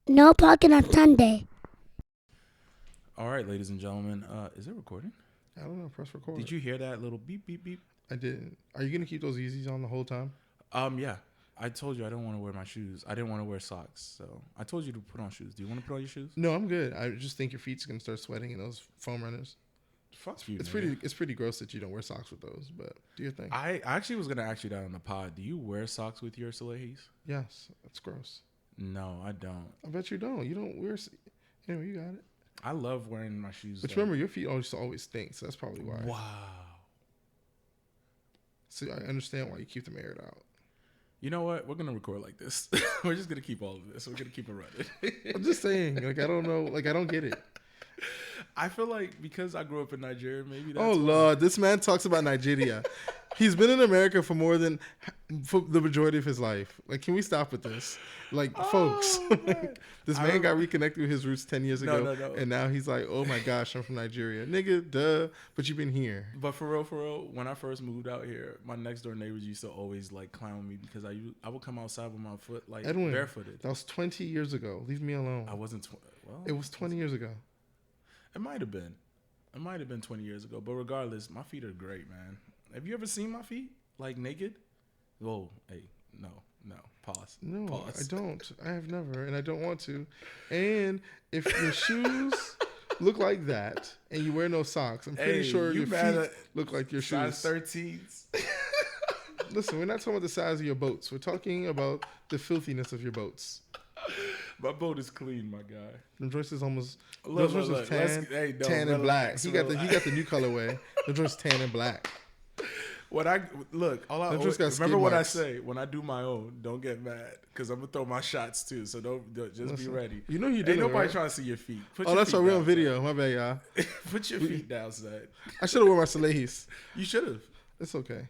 No parking on Sunday. All right, ladies and gentlemen. Is it recording? I don't know. Press record. Did you hear that little beep, beep, beep? I didn't. Are you gonna keep those Yeezys on the whole time? Yeah. I told you I don't want to wear my shoes. I didn't want to wear socks, so I told you to put on shoes. Do you want to put on your shoes? No, I'm good. I just think your feet's gonna start sweating in those foam runners. Fuck you. It's nigga. pretty gross that you don't wear socks with those. But do your thing. I actually was gonna ask you that on the pod. Do you wear socks with your Salehis? Yes, that's gross. No, I don't. I bet you don't. You don't wear. Anyway, you got it. I love wearing my shoes. But remember, your feet always stink, so that's probably why. Wow. So I understand why you keep them aired out. You know what? We're gonna record like this. We're just gonna keep all of this. We're gonna keep it running. I'm just saying. Like I don't know. Like I don't get it. I feel like because I grew up in Nigeria, maybe that's Oh why. Lord, this man talks about Nigeria. He's been in America for the majority of his life. Like, can we stop with this? Like, folks, this man got reconnected with his roots 10 years ago, No. and now he's like, oh my gosh, I'm from Nigeria, nigga, duh. But you've been here. But for real, when I first moved out here, my next door neighbors used to always like clown me because I would come outside with my foot like Edwin, barefooted. That was 20 years ago. Leave me alone. I wasn't. It was 20 years ago. It might have been. It might have been 20 years ago. But regardless, my feet are great, man. Have you ever seen my feet like naked? Whoa, hey, no. Pause. No, Pause. I don't. I have never, and I don't want to. And if your shoes look like that and you wear no socks, I'm pretty sure your feet look like your shoes. Size 13s. Listen, we're not talking about the size of your boats. We're talking about the filthiness of your boats. My boat is clean, my guy. The joints is almost Look, tan, tan and black. He got the new colorway. The joints tan and black. When I look, remember what I say when I do my own. Don't get mad because I'm gonna throw my shots too. So don't just be ready. You know you did. Ain't nobody right? trying to see your feet. That's why we're on video. My bad, y'all. Put your feet down, son. I should have worn my Salehis. You should have. It's okay.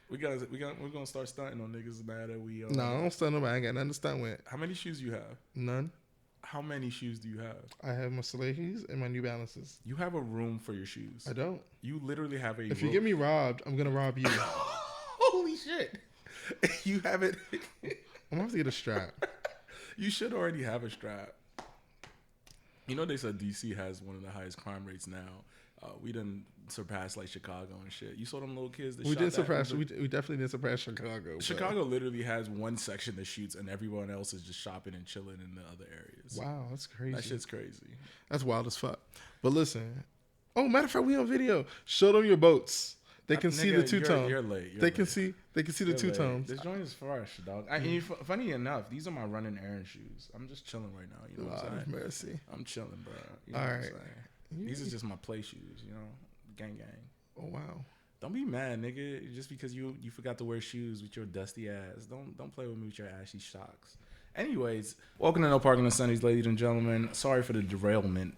We're gonna start stunting on niggas now that we. No, I don't stunt nobody. I ain't got nothing to stunt with. How many shoes you have? None. How many shoes do you have? I have my Salehis and my New Balances. You have a room for your shoes. I don't. You literally have a. If you get me robbed, I'm gonna rob you. Holy shit! You have it. I'm gonna have to get a strap. You should already have a strap. You know they said DC has one of the highest crime rates now. We done surpassed like Chicago and shit. You saw them little kids that we definitely did surpass Chicago. Chicago literally has one section that shoots and everyone else is just shopping and chilling in the other areas. Wow, that's crazy. That shit's crazy. That's wild as fuck. But listen. Oh, matter of fact, we on video. Show them your boats. They can see the two-tone. You're late. They can see the two-tones. This joint is fresh, dog. Funny enough, these are my running errand shoes. I'm just chilling right now. You know what I'm saying? Mercy. I'm chilling, bro. You know all what right. I'm saying? These are just my play shoes, you know? Gang. Oh, wow. Don't be mad, nigga. Just because you forgot to wear shoes with your dusty ass. Don't play with me with your ashy socks. Anyways, welcome to No Parking on Sundays, ladies and gentlemen. Sorry for the derailment.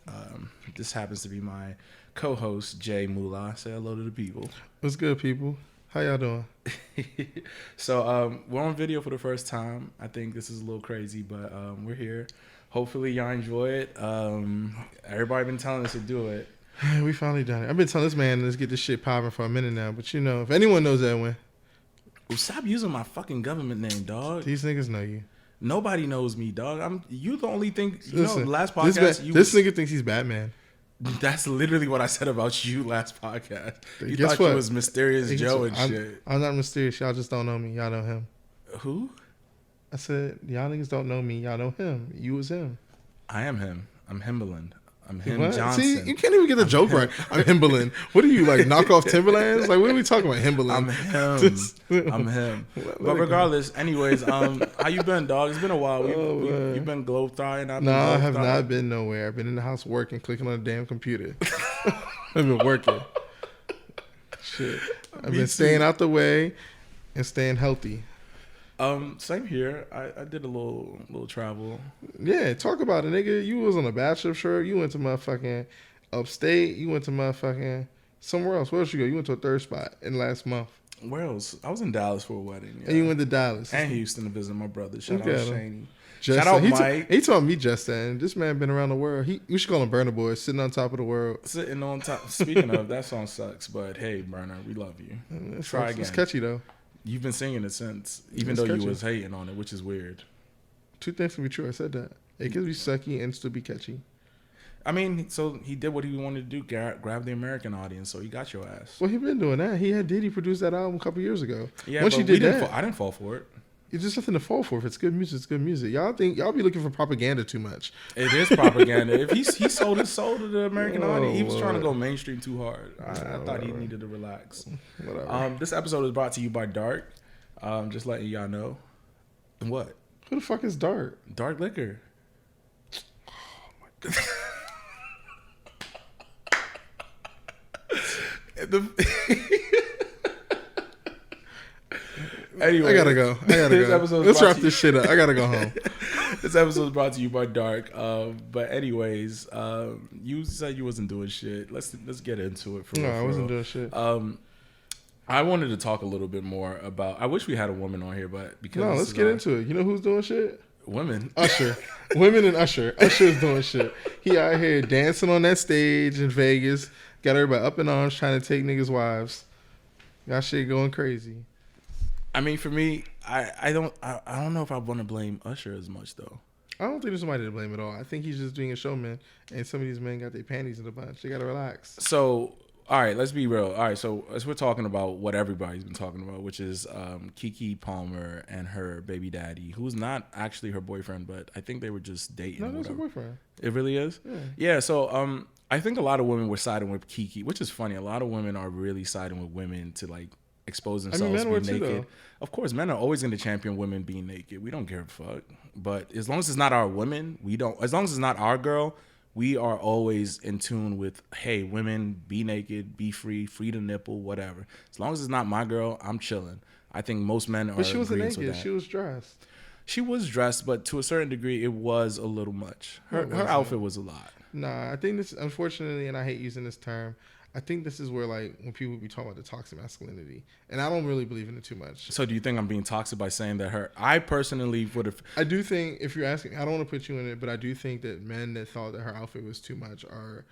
This happens to be my co-host, Jay Moolah. Say hello to the people. What's good, people? How y'all doing? So we're on video for the first time. I think this is a little crazy, but we're here. Hopefully y'all enjoy it. Everybody been telling us to do it. We finally done it. I've been telling this man, let's get this shit popping for a minute now. But you know, if anyone knows Edwin. Well, stop using my fucking government name, dog. These niggas know you. Nobody knows me, dog. You the only thing. Listen, last podcast. This nigga thinks he's Batman. That's literally what I said about you last podcast. You Guess thought what? you was Mysterious Joe and shit. I'm not mysterious. Y'all just don't know me. Y'all know him. Who? I said, y'all niggas don't know me. Y'all know him. You was him. I am him. I'm Himbaland. I'm him what? Johnson. See, you can't even get the joke right. I'm Himbaland. What are you, like, knock off Timberlands? Like, what are we talking about, Himbaland? I'm him. I'm him. But regardless, anyways, how you been, dog? It's been a while. You've been globe-trotting. No, I have not been nowhere. I've been in the house working, clicking on the damn computer. I've been working. Shit. I've been staying out the way and staying healthy. Same here. I did a little travel. Yeah, talk about it, nigga. You was on a bachelor trip. You went to motherfucking upstate. You went to motherfucking somewhere else. Where else you go? You went to a third spot in last month. Where else? I was in Dallas for a wedding. Yeah. And you went to Dallas. And Houston to visit my brother. Shout out Shaney. Shout out Mike. He told me just then. This man been around the world. We should call him Burner Boy, sitting on top of the world. Sitting on top. Speaking of, that song sucks, but hey, Burner, we love you. Try again. It's catchy though. You've been singing it since, even though you was hating on it, which is weird. Two things can be true. I said that. It could be sucky and still be catchy. I mean, so he did what he wanted to do, grab the American audience. So he got your ass. Well, he been doing that. He had Diddy produce that album a couple years ago. Yeah, once but you did that, I didn't fall for it. it's just nothing to fall for. If it's good music, it's good music. Y'all be looking for propaganda too much. It is propaganda. If he sold his soul to the American audience, he was trying to go mainstream too hard. I thought he needed to relax. Whatever. This episode is brought to you by Dark. Just letting y'all know. And what? Who the fuck is Dart? Dark liquor. Oh my god. Anyway, I gotta go. Let's wrap this shit up. I gotta go home. This episode is brought to you by Dark. But anyways, you said you wasn't doing shit. Let's get into it. I wasn't doing shit. I wanted to talk a little bit more about. I wish we had a woman on here, but because let's get into it. You know who's doing shit? Women. Usher. Women and Usher. Usher's doing shit. He out here dancing on that stage in Vegas. Got everybody up in arms trying to take niggas' wives. Got shit going crazy. I mean, for me, I don't know if I want to blame Usher as much though. I don't think there's somebody to blame at all. I think he's just being a showman, and some of these men got their panties in a bunch. They gotta relax. So, all right, let's be real. All right, so as we're talking about what everybody's been talking about, which is Kiki Palmer and her baby daddy, who's not actually her boyfriend, but I think they were just dating. No, that's her boyfriend. It really is? Yeah, so I think a lot of women were siding with Kiki, which is funny. A lot of women are really siding with women to like expose themselves to be naked. Of course, men are always going to champion women being naked. We don't give a fuck. But as long as it's not our women, we don't. As long as it's not our girl, we are always in tune with, hey, women, be naked, be free to nipple, whatever. As long as it's not my girl, I'm chilling. I think most men are. But she wasn't naked. naked. She was dressed. She was dressed, but to a certain degree, it was a little much. Her outfit was a lot. Nah, I think this, unfortunately, and I hate using this term, I think this is where, like, when people be talking about the toxic masculinity, and I don't really believe in it too much. So do you think I'm being toxic by saying that I personally would have... I do think, if you're asking, I don't want to put you in it, but I do think that men that thought that her outfit was too much are...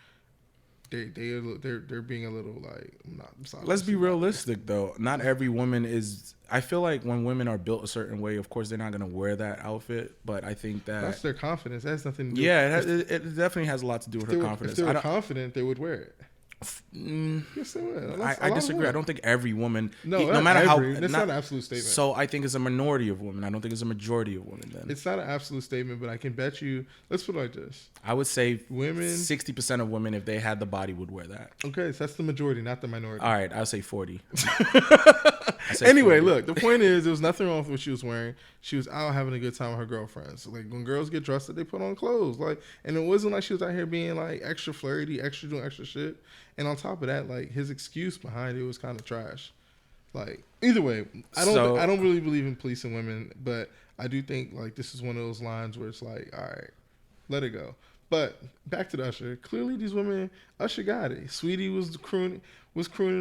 They're being a little like, I'm sorry. Let's be realistic though. Not every woman is. I feel like when women are built a certain way, of course they're not going to wear that outfit. But I think that's their confidence. That has nothing to do. Yeah, it definitely has a lot to do with her confidence. If they were confident, they would wear it. Yes, they would. I disagree. I don't think every woman. No matter how. That's not an absolute statement. So I think it's a minority of women. I don't think it's a majority of women. Then it's not an absolute statement, but I can bet you. Let's put it like this. I would say women. 60% of women, if they had the body, would wear that. Okay, so that's the majority, not the minority. All right, I'll say 40. Anyway, look, the point is, there was nothing wrong with what she was wearing. She was out having a good time with her girlfriends. Like, when girls get dressed, they put on clothes. Like, and it wasn't like she was out here being like extra flirty, extra doing extra shit. And on top of that, like, his excuse behind it was kind of trash. Like, either way, I don't really believe in policing women, but I do think like this is one of those lines where it's like, all right, let it go. But back to the Usher. Clearly, these women, Usher got it. Sweetie was crooning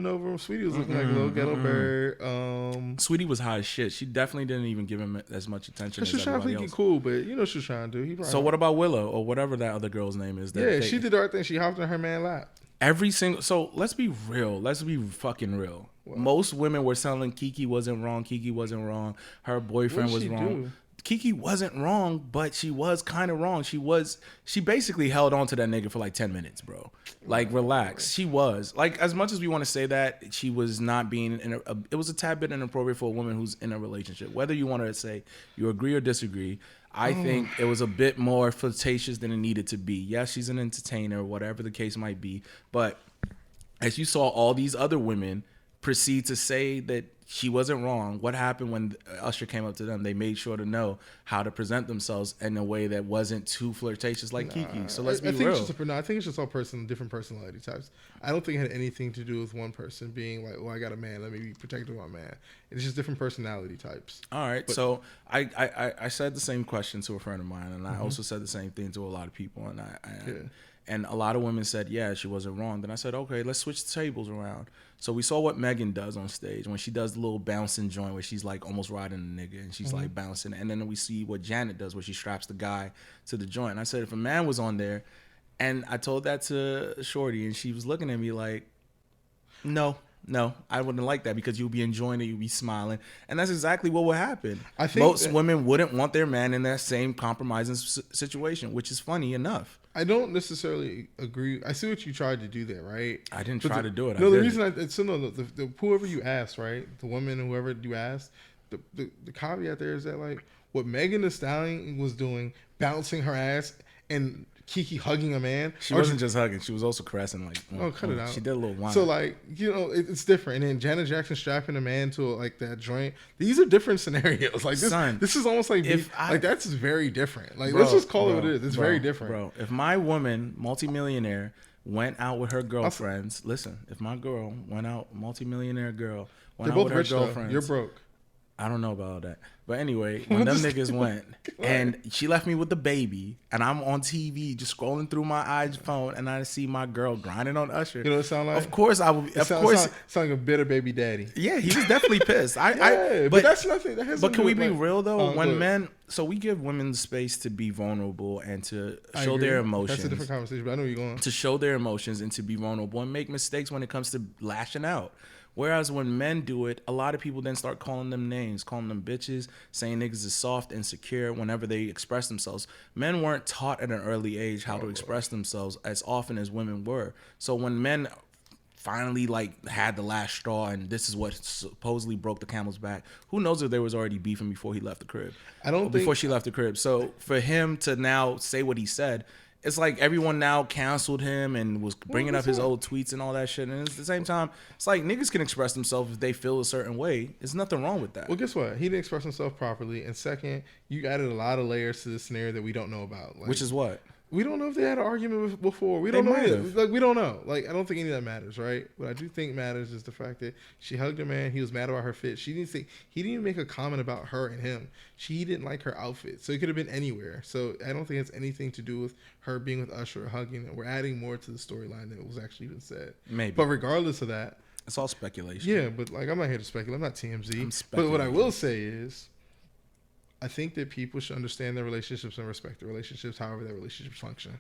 over him. Sweetie was looking like a little ghetto bird. Sweetie was high as shit. She definitely didn't even give him as much attention as she was trying to think he's cool, but you know she was trying to do. So what about Willow or whatever that other girl's name is? She did the right thing. She hopped on her man's lap. So let's be real. Let's be fucking real. What? Most women were telling Kiki wasn't wrong. Kiki wasn't wrong. Her boyfriend was wrong. Do? Kiki wasn't wrong, but she was kind of wrong. She basically held on to that nigga for like 10 minutes, bro. Like, relax. She was. Like, as much as we want to say that, she was not being, it was a tad bit inappropriate for a woman who's in a relationship. Whether you want to say you agree or disagree, I think it was a bit more flirtatious than it needed to be. Yes, she's an entertainer, whatever the case might be. But as you saw all these other women proceed to say that she wasn't wrong, what happened when Usher came up to them? They made sure to know how to present themselves in a way that wasn't too flirtatious like Kiki. So let's be real. I think it's just all different personality types. I don't think it had anything to do with one person being like, well, I got a man, let me be protective of my man. It's just different personality types. All right. But, so I said the same question to a friend of mine, and I also said the same thing to a lot of people. And a lot of women said, yeah, she wasn't wrong. Then I said, okay, let's switch the tables around. So we saw what Megan does on stage when she does the little bouncing joint where she's like almost riding the nigga and she's like bouncing. And then we see what Janet does where she straps the guy to the joint. And I said, if a man was on there, and I told that to Shorty and she was looking at me like, no. No, I wouldn't like that because you'll be enjoying it, you'll be smiling, and that's exactly what would happen. I think most women wouldn't want their man in that same compromising situation, which is funny enough. I don't necessarily agree. I see what you tried to do there, right? I didn't try to do it. No, the reason whoever you asked, right, the woman, whoever you asked, the caveat there is that like what Megan Thee Stallion was doing, bouncing her ass, and Kiki hugging a man. She wasn't just hugging; she was also caressing. Like, cut it out. She did a little whine. So like, you know, it's different. And then Janet Jackson strapping a man to like that joint. These are different scenarios. Like this, Son, this is almost like like that's very different. Like bro, let's just call it what it is. It's very different, bro. If my woman, multimillionaire, went out with her girlfriends, listen. If my girl went out, multimillionaire girl went out with her girlfriends, you're broke. I don't know about all that. But anyway, when them niggas went and she left me with the baby and I'm on TV just scrolling through my iPhone and I see my girl grinding on Usher. You know what it sound like? Of course I would. Sound like a bitter baby daddy. Yeah, he was definitely pissed. But that's nothing. That has but can we be like, real though? So we give women the space to be vulnerable and to show their emotions. That's a different conversation, but I know where you're going. To show their emotions and to be vulnerable and make mistakes when it comes to lashing out. Whereas when men do it, a lot of people then start calling them names, calling them bitches, saying niggas is soft, insecure whenever they express themselves. Men weren't taught at an early age how to express themselves as often as women were. So when men finally like had the last straw and this is what supposedly broke the camel's back, who knows if there was already beefing before he left the crib? Before she left the crib. So for him to now say what he said, it's like everyone now canceled him and was bringing up his old tweets and all that shit. And at the same time, it's like niggas can express themselves if they feel a certain way. There's nothing wrong with that. Well, guess what? He didn't express himself properly. And second, you added a lot of layers to the scenario that we don't know about. Like, which is what? We don't know if they had an argument before. We don't know. Like, we don't know. Like, I don't think any of that matters, right? What I do think matters is the fact that she hugged a man. He was mad about her fit. He didn't even make a comment about her and him. She didn't like her outfit. So it could have been anywhere. So I don't think it's anything to do with her being with Usher or hugging. We're adding more to the storyline than was actually even said. Maybe. But regardless of that. It's all speculation. Yeah, but like I'm not here to speculate. I'm not TMZ. But what I will say is, I think that people should understand their relationships and respect their relationships, however their relationships function.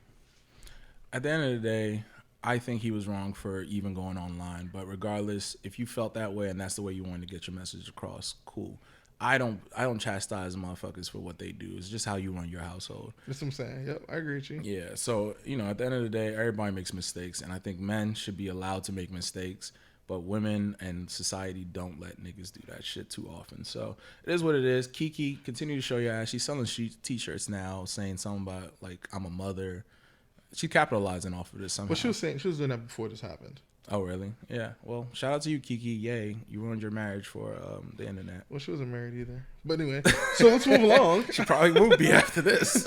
At the end of the day, I think he was wrong for even going online. But regardless, if you felt that way and that's the way you wanted to get your message across, cool. I don't chastise motherfuckers for what they do. It's just how you run your household. That's what I'm saying. Yep, I agree with you. Yeah. So, at the end of the day, everybody makes mistakes. And I think men should be allowed to make mistakes. But women and society don't let niggas do that shit too often. So it is what it is. Kiki, continue to show your ass. She's selling t-shirts now saying something about, like, I'm a mother. She's capitalizing off of this somehow. Well, she was doing that before this happened. Oh, really? Yeah. Well, shout out to you, Kiki. Yay. You ruined your marriage for the internet. Well, she wasn't married either. But anyway, so let's move along. She probably will be after this.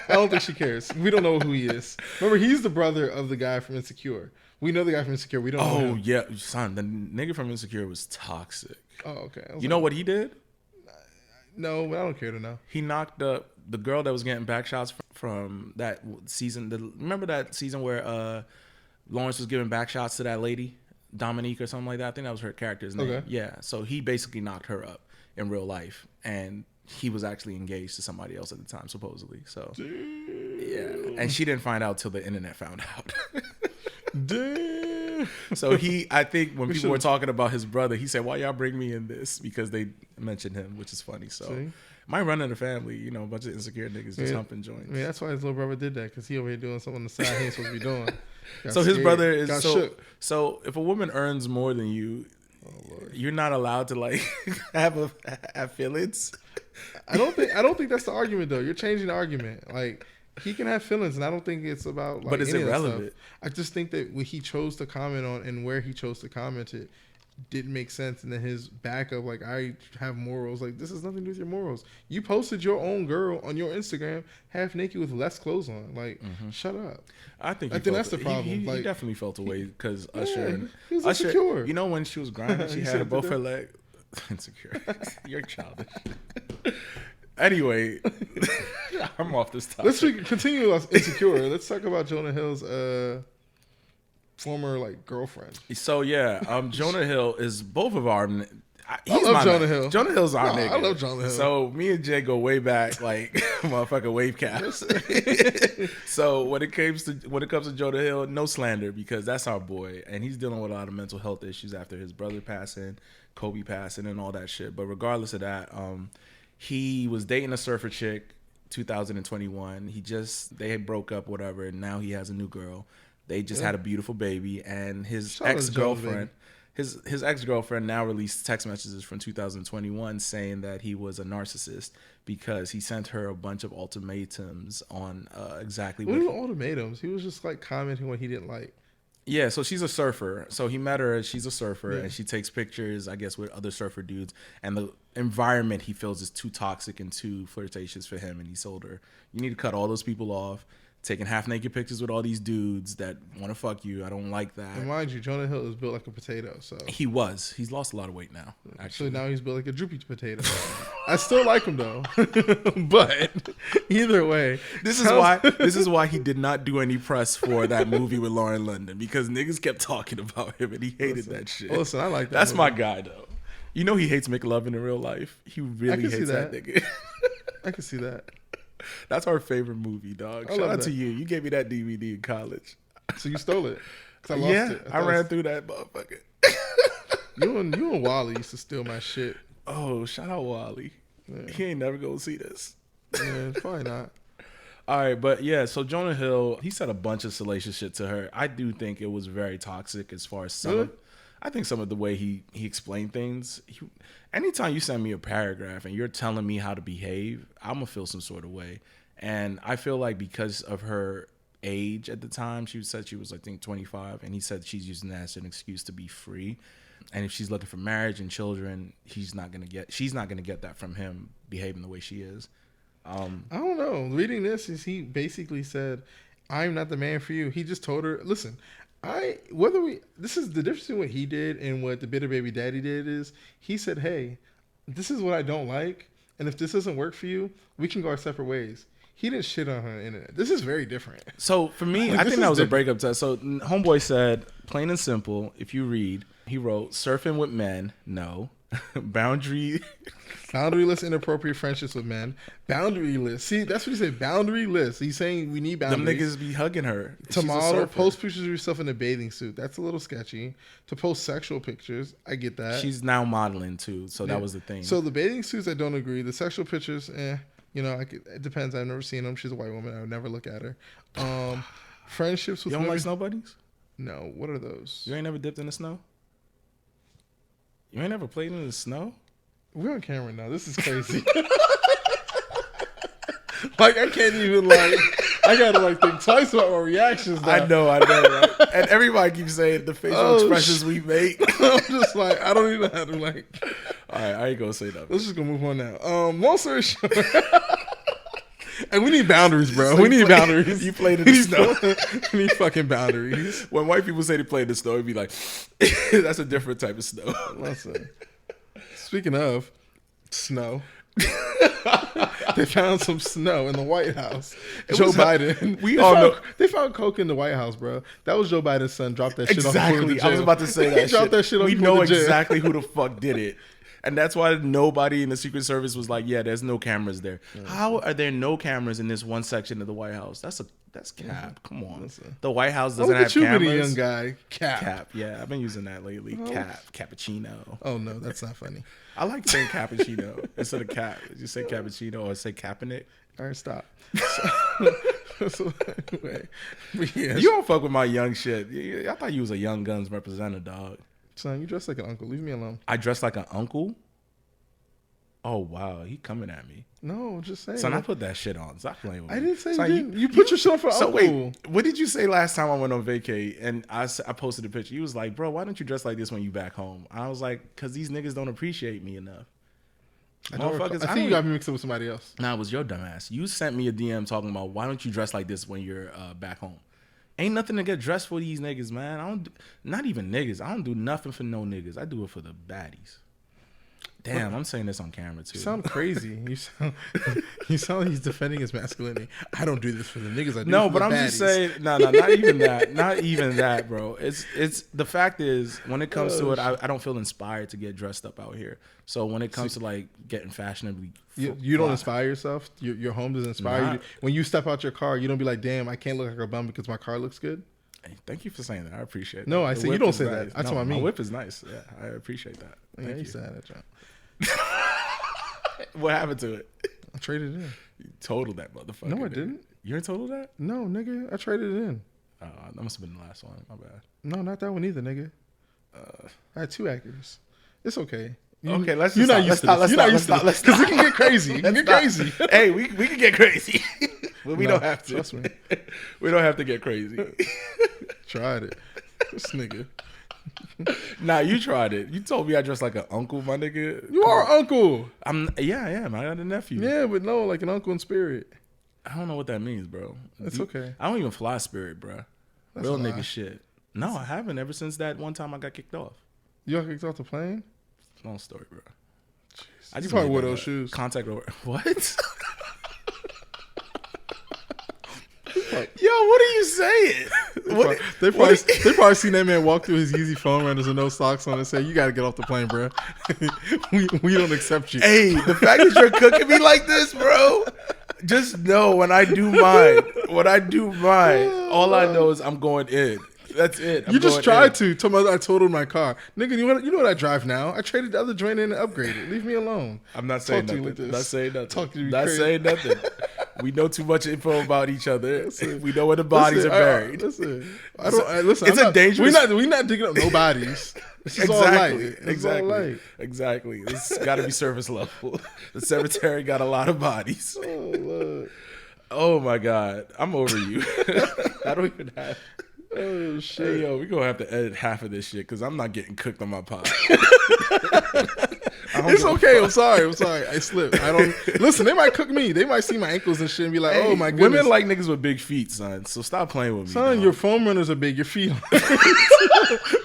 I don't think she cares. We don't know who he is. Remember, he's the brother of the guy from Insecure. We know the guy from Insecure. We don't know him. Oh, yeah. Son, the nigga from Insecure was toxic. Oh, okay. You know what he did? No, but I don't care to know. He knocked up the girl that was getting back shots from that season. Remember that season where Lawrence was giving back shots to that lady, Dominique or something like that? I think that was her character's name. Okay. Yeah. So he basically knocked her up in real life. And he was actually engaged to somebody else at the time, supposedly. So, yeah. And she didn't find out till the internet found out. Damn. So I think when people were talking about his brother, he said, "Why y'all bring me in this?" Because they mentioned him, which is funny. So might run in the family, a bunch of insecure niggas just humping joints. I mean, that's why his little brother did that, because he over here doing something on the side he ain't supposed to be doing. So his brother is so if a woman earns more than you, you're not allowed to like have feelings. I don't think that's the argument though. You're changing the argument. Like, he can have feelings, and I don't think it's about like. But it's irrelevant. I just think that what he chose to comment on and where he chose to comment it didn't make sense. And then his backup, like, I have morals. Like, this has nothing to do with your morals. You posted your own girl on your Instagram half naked with less clothes on. Like, shut up. I think that's the problem. He definitely felt away because Usher. He was insecure. When she was grinding, she had both her legs. Insecure. You're childish. Anyway, I'm off this topic. Let's continue with Insecure. Let's talk about Jonah Hill's former girlfriend. So yeah, Jonah Hill is both of our. He's love my Jonah nigga. Hill. Jonah Hill's our No, nigga. I love Jonah Hill. So me and Jay go way back, like motherfucking wave caps. So when it comes to Jonah Hill, no slander because that's our boy, and he's dealing with a lot of mental health issues after his brother passing, Kobe passing, and all that shit. But regardless of that, he was dating a surfer chick, 2021. They had broke up, whatever, and now he has a new girl. They just had a beautiful baby, and his ex-girlfriend. His ex-girlfriend now released text messages from 2021 saying that he was a narcissist because he sent her a bunch of ultimatums on exactly what were ultimatums? He was just like commenting what he didn't like. Yeah, so she's a surfer. So he met her. She's a surfer, and she takes pictures, I guess, with other surfer dudes. And the environment he feels is too toxic and too flirtatious for him. And he told her, "You need to cut all those people off. Taking half naked pictures with all these dudes that want to fuck you. I don't like that." And mind you, Jonah Hill is built like a potato. So he's lost a lot of weight now. Actually, so now he's built like a droopy potato. I still like him though, but either way, this is why he did not do any press for that movie with Lauren London because niggas kept talking about him and he hated that shit. Listen, I like that. That's movie. my guy though. You know he hates McLovin in real life. He really hates that nigga. I can see that. That's our favorite movie, dog. Shout out to you. You gave me that DVD in college. So you stole it. 'Cause I lost it. I ran through that motherfucker. You and Wally used to steal my shit. Oh, shout out Wally. Yeah. He ain't never gonna see this. Yeah, probably not. All right, but yeah, so Jonah Hill, he said a bunch of salacious shit to her. I do think it was very toxic as far as I think some of the way he explained things. Anytime you send me a paragraph and you're telling me how to behave, I'm going to feel some sort of way. And I feel like because of her age at the time, she said she was, I think, 25. And he said she's using that as an excuse to be free. And if she's looking for marriage and children, she's not going to get that from him behaving the way she is. I don't know. Reading this, he basically said, "I'm not the man for you." He just told her, listen, this is the difference between what he did and what the bitter baby daddy did is he said, "Hey, this is what I don't like, and if this doesn't work for you, we can go our separate ways." He didn't shit on her on the internet. This is very different. So for me, I think that was a breakup test. So homeboy said, plain and simple, if you read, he wrote, "Surfing with men, no. Boundaryless inappropriate friendships with men. Boundaryless." See, that's what he said. Boundaryless. He's saying we need boundaries. Them niggas be hugging her. To model, post pictures of yourself in a bathing suit. That's a little sketchy. To post sexual pictures, I get that. She's now modeling too, so that was the thing. So the bathing suits, I don't agree. The sexual pictures, it depends. I've never seen them. She's a white woman. I would never look at her. Friendships with you don't women. like snow buddies? No. What are those? You ain't never dipped in the snow? You ain't never played in the snow? We're on camera now. This is crazy. Like, I can't even, I gotta, think twice about my reactions now. I know, right? And everybody keeps saying the facial expressions we make. I'm just I don't even know how to, All right, I ain't gonna say that. Let's just go move on now. Long story short. And we need boundaries, bro. We need boundaries. You played in the snow. We need fucking boundaries. When white people say they play in the snow, it'd be like, that's a different type of snow. Listen. Speaking of snow, they found some snow in the White House. Joe Biden. They found coke in the White House, bro. That was Joe Biden's son. Dropped that shit off. Exactly. I was about to say that. He dropped that shit off. We know exactly who the fuck did it. And that's why nobody in the Secret Service was like, yeah, there's no cameras there. Yeah. How are there no cameras in this one section of the White House? That's cap. Come on. Listen. The White House doesn't have cameras. Young guy. Cap. Yeah, I've been using that lately. Cappuccino. Oh, no, that's not funny. I like saying cappuccino instead of cap. You say cappuccino or say Kaepernick. All right, stop. So anyway, you don't fuck with my young shit. I thought you was a Young Guns representative, dog. Son, you dress like an uncle. Leave me alone. I dress like an uncle? Oh, wow. He coming at me. No, I'm just saying. Son, I put that shit on. Stop playing with me. I didn't say you didn't. You put your shit on for uncle. Wait, what did you say last time I went on vacay and I posted a picture? You was like, bro, why don't you dress like this when you back home? I was like, because these niggas don't appreciate me enough. I think you got me mixed up with somebody else. Nah, it was your dumbass. You sent me a DM talking about why don't you dress like this when you're back home? Ain't nothing to get dressed for these niggas, man. Not even niggas. I don't do nothing for no niggas. I do it for the baddies. Damn, I'm saying this on camera too. You sound crazy. You sound like he's defending his masculinity. I don't do this for the niggas. I do No, for but the I'm baddies. just saying, no, not even that, not even that, bro. It's the fact is, when it comes to it, I don't feel inspired to get dressed up out here. So when it comes to like getting fashionably, you don't inspire yourself. Your home doesn't inspire you. When you step out your car, you don't be like, damn, I can't look like a bum because my car looks good. Hey, thank you for saying that. I appreciate it. No, I The say you whip don't is say nice. that. That's No, what I mean. My whip is nice. Yeah, I appreciate that. Yeah, Thank you you. said that, John. What happened to it? I traded it in. You totaled that motherfucker. No, I nigga. didn't. You didn't total that? No, nigga, I traded it in. That must have been the last one. My bad. No, not that one either, nigga. I had 2 Acurs. It's okay. Okay, let's You're just not used to this. let's You're not stop, used to let's this. stop, Because it can get crazy. It can get crazy. Hey, we can get crazy, but we No, don't have to. trust me. We don't have to get crazy. Tried it. This nigga. Nah, you tried it. You told me I dressed like an uncle, my nigga. You are uncle. Yeah, I am. I got a nephew. Yeah, but no, like an uncle in spirit. I don't know what that means, bro. It's okay. I don't even fly Spirit, bro. That's Real a lie. nigga shit. No, I haven't ever since that one time I got kicked off. You all kicked off the plane? Long story, bro. I just probably wore those shoes. Contact over. What? Yo, what are you saying? They probably seen that man walk through his Yeezy foam runners with no socks on and say, "You got to get off the plane, bro. we don't accept you." Hey, the fact that you're cooking me like this, bro. Just know when I do mine, all I know is I'm going in. That's it. You just tried to. Told me I totaled my car. Nigga, you know what I drive now? I traded the other joint in and upgraded. Leave me alone. I'm not saying Talk to you nothing. like this. Not saying nothing. Talk to you Not crazy. saying nothing. We know too much info about each other. We know where the bodies are buried. Listen, It's a dangerous. We're not digging up no bodies. This is all light. It's all light. Exactly. This got to be surface level. The cemetery got a lot of bodies. Oh, Lord. Oh my God, I'm over you. I don't even have. Oh shit. Hey, yo, we're gonna have to edit half of this shit because I'm not getting cooked on my pod. It's okay. I'm sorry. I slipped. I don't listen. They might cook me. They might see my ankles and shit and be like, Hey, "Oh my goodness." women like niggas with big feet, son. So stop playing with me, Son, dog. your foam runners are big. Your feet,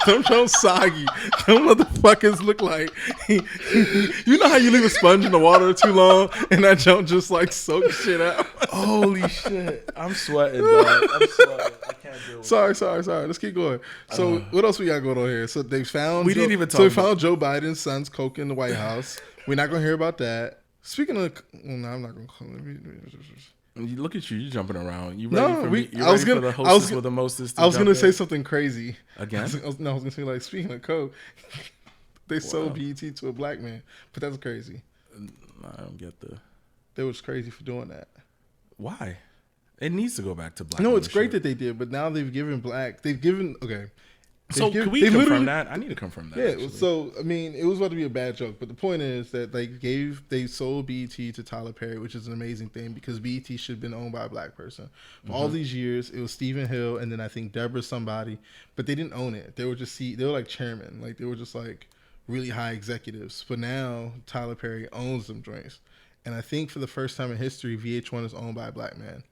them soggy. Them motherfuckers look like. You know how you leave a sponge in the water too long and that junk just like soaks shit out. Holy shit, I'm sweating, dog. I'm sweating. I can't deal with Sorry. Let's keep going. So what else we got going on here? So they found. We didn't even talk So we about- found Joe Biden's son's coke in the White House. We're not gonna hear about that. Speaking of, well, no, I'm not gonna. You look at you. You jumping around. You No, ready for me? You I was ready for gonna- the I was hostess gonna- with the mostest. to I was jump gonna in? say something crazy Again? I was gonna say like speaking of coke, they sold BET to a black man, but that's crazy. I don't get the. They was crazy for doing that. Why? It needs to go back to black. No, it's great ownership. that they did, but now they've given okay. So They've can we they confirm literally- that? I need to confirm that. Yeah, actually. so I mean, it was about to be a bad joke, but the point is that they sold BET to Tyler Perry, which is an amazing thing because BET should have been owned by a black person. For all these years, it was Stephen Hill and then I think Deborah somebody, but they didn't own it. They were just they were like chairman, like they were just like really high executives. But now Tyler Perry owns them joints, and I think for the first time in history, VH1 is owned by a black man,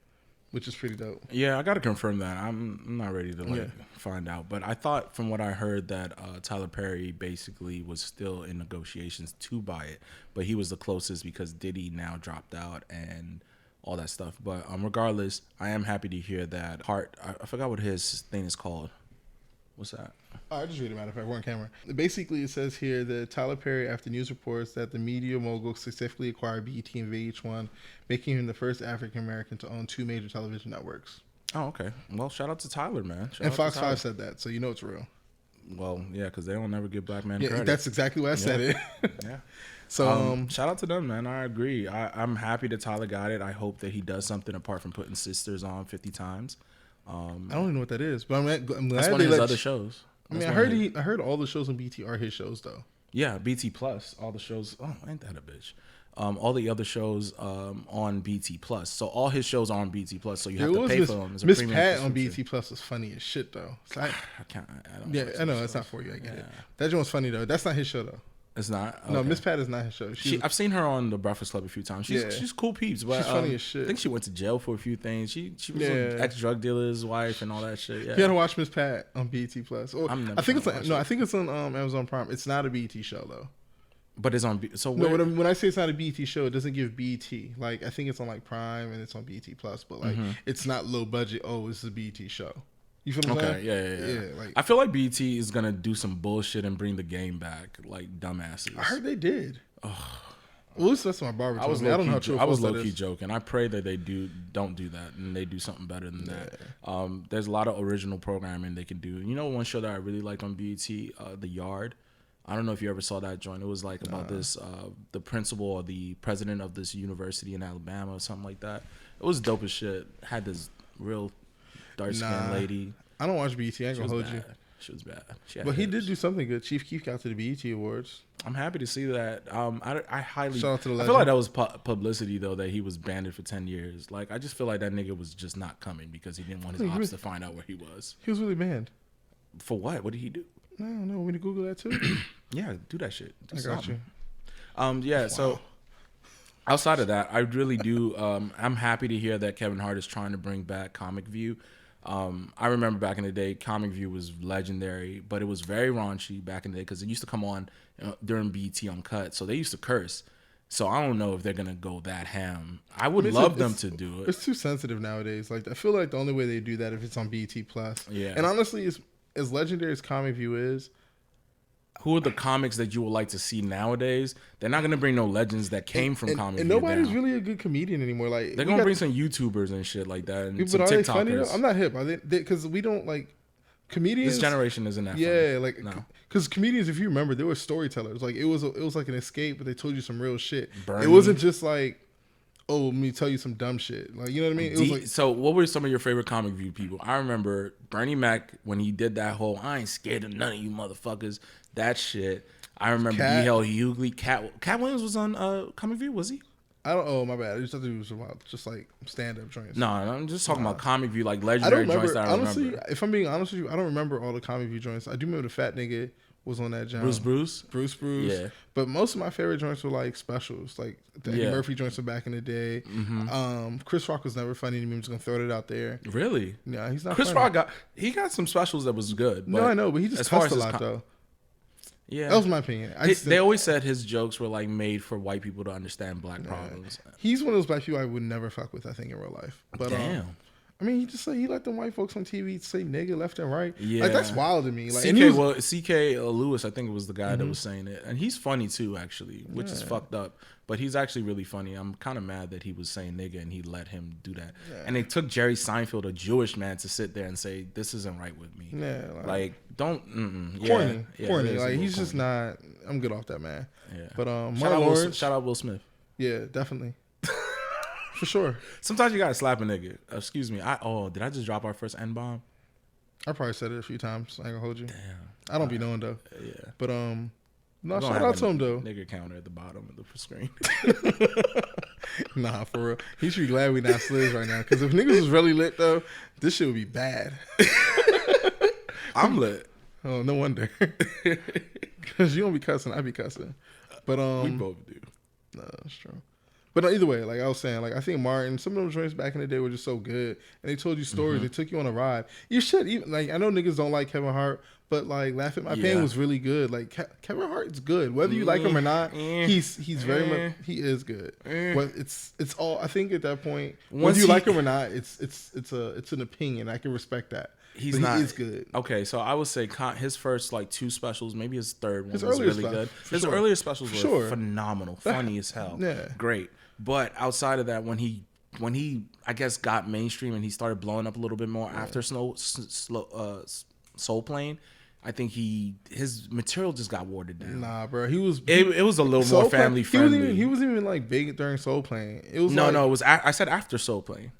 which is pretty dope. Yeah, I got to confirm that. I'm not ready to find out, but I thought from what I heard that Tyler Perry basically was still in negotiations to buy it, but he was the closest because Diddy now dropped out and all that stuff. But regardless, I am happy to hear that Hart. I forgot what his thing is called. What's that? I just read it, matter of fact, we're on camera. Basically, it says here that Tyler Perry, after news reports that the media mogul successfully acquired BET and VH1, making him the first African American to own 2 major television networks. Oh, okay. Well, shout out to Tyler, man. Shout And out to Fox Tyler. 5 said that, so you know it's real. Well, yeah, because they don't never give black men Yeah, credit. that's exactly why I said it. Yeah. So, Shout out to them, man. I agree. I'm happy that Tyler got it. I hope that he does something apart from putting Sisters on 50 times. I don't even know what that is, but I'm glad That's one they of his let other shows. I mean, That's I one of his- heard all the shows on BT are his shows though. Yeah, BT Plus, all the shows. Oh, ain't that a bitch? All the other shows on BT Plus. So all his shows are on BT Plus. So you have to pay for them. As a Miss premium Pat on subscription. BT Plus was funny as shit though. So I can't. I don't yeah, watch I know those it's not shows. for you. I get it. Yeah. That joint was funny though. That's not his show though. It's not. No, Okay. Miss Pat is not his show. I've seen her on the Breakfast Club a few times. She's cool peeps, but She's funny as shit. I think she went to jail for a few things. She was an ex drug dealer's wife and all that shit. Yeah. You gotta watch Miss Pat on BT Plus. Or, I'm never I think it's gonna on, watch no, it. I think it's on Amazon Prime. It's not a BT show though. But it's on. So No, where, when I say it's not a BET show, it doesn't give BET. Like, I think it's on like Prime and it's on BET Plus, but like it's not low budget. Oh, this is a BET show. You feel what I'm saying? Yeah. Like, I feel like BET is gonna do some bullshit and bring the game back, like dumbasses. I heard they did. Well, at least that's my barber. I was I don't know how true. I was low key joking. I pray that they don't do that and they do something better than that. There's a lot of original programming they can do. You know, one show that I really liked on BET, The Yard. I don't know if you ever saw that joint. It was like about this the principal or the president of this university in Alabama or something like that. It was dope as shit. Had this real dark skinned lady. I don't watch BET. I ain't gonna hold you. She was bad. But he did do something good. Chief Keef got to the BET Awards. I'm happy to see that. I highly. Shout out to the legend. I feel like that was publicity though, that he was banned for 10 years. Like I just feel like that nigga was just not coming because he didn't want his ops to find out where he was. He was really banned. For what? What did he do? I don't know. Want me to Google that too? Yeah, do that shit. Do I got you. Yeah. Wow. So outside of that, I really do. I'm happy to hear that Kevin Hart is trying to bring back ComicView. I remember back in the day, ComicView was legendary, but it was very raunchy back in the day because it used to come on during BET Uncut, so they used to curse. So I don't know if they're gonna go that ham. I would love them to do it. It's too sensitive nowadays. Like I feel like the only way they do that if it's on BET Plus. Yeah. And honestly, as legendary as ComicView is, who are the comics that you would like to see nowadays? They're not gonna bring no legends that came from ComicView. And nobody's really a good comedian anymore. Like they're gonna bring some YouTubers and shit like that, and some are TikTokers. They funny though? I'm not hip. Because we don't like comedians. This generation isn't that. Yeah, funny. like no. Because comedians, if you remember, they were storytellers. Like it was like an escape, but they told you some real shit. Bernie. It wasn't just like, oh, let me tell you some dumb shit. Like you know what I mean? It was like, so what were some of your favorite ComicView people? I remember Bernie Mac when he did that whole "I ain't scared of none of you motherfuckers" that shit. I remember E.L. Hughley. Cat Williams was on ComicView, was he? I don't. Oh my bad. I just thought it was about just like stand up joints. No, I'm just talking about ComicView, like legendary joints that I remember. Honestly, if I'm being honest with you, I don't remember all the ComicView joints. I do remember the fat nigga was on that joint. Bruce. Yeah. But most of my favorite joints were like specials, like the Eddie Murphy joints from back in the day. Chris Rock was never funny to me. I'm just gonna throw it out there. Really? Yeah, he's not. Chris Rock got some specials that was good. No, I know, but he just cussed a lot though. Yeah, that was my opinion. They always said his jokes were like made for white people to understand black problems. He's one of those black people I would never fuck with. I think in real life. But damn. I mean, he let them white folks on TV say nigga left and right. Yeah, like that's wild to me. Like CK Lewis, I think it was the guy that was saying it, and he's funny too, actually, which is fucked up. But he's actually really funny. I'm kind of mad that he was saying nigga and he let him do that. Yeah. And it took Jerry Seinfeld, a Jewish man, to sit there and say this isn't right with me. Yeah, like don't corny. Like he's just not. I'm good off that man. Yeah. But shout out Will Smith. Yeah, definitely. For sure. Sometimes you gotta slap a nigga. Excuse me. Did I just drop our first N-bomb? I probably said it a few times. I ain't gonna hold you. Damn. I don't be knowing though. Yeah. But no, shout out to him though. Nigga counter at the bottom of the screen. Nah, for real. He should be glad we not sliz right now. Because if niggas was really lit though, this shit would be bad. I'm lit. Oh, no wonder. Because you don't be cussing, I be cussing. But we both do. No, that's true. But either way, like I was saying, like I think Martin, some of those joints back in the day were just so good, and they told you stories. They took you on a ride. You should even like I know niggas don't like Kevin Hart, but like Laugh at My Pain was really good. Like Kevin Hart is good, whether you like him or not. He's very much he is good. But it's all I think at that point, whether you like him or not, it's an opinion. I can respect that. He is good. Okay, so I would say his first like two specials, maybe his third one was really good. His earlier specials were phenomenal, funny as hell, great. But outside of that, when he I guess got mainstream and he started blowing up a little bit more after Soul Plane, I think his material just got watered down. Nah, bro, it was a little more family friendly. He wasn't even like big during Soul Plane. It was no, it was I said after Soul Plane.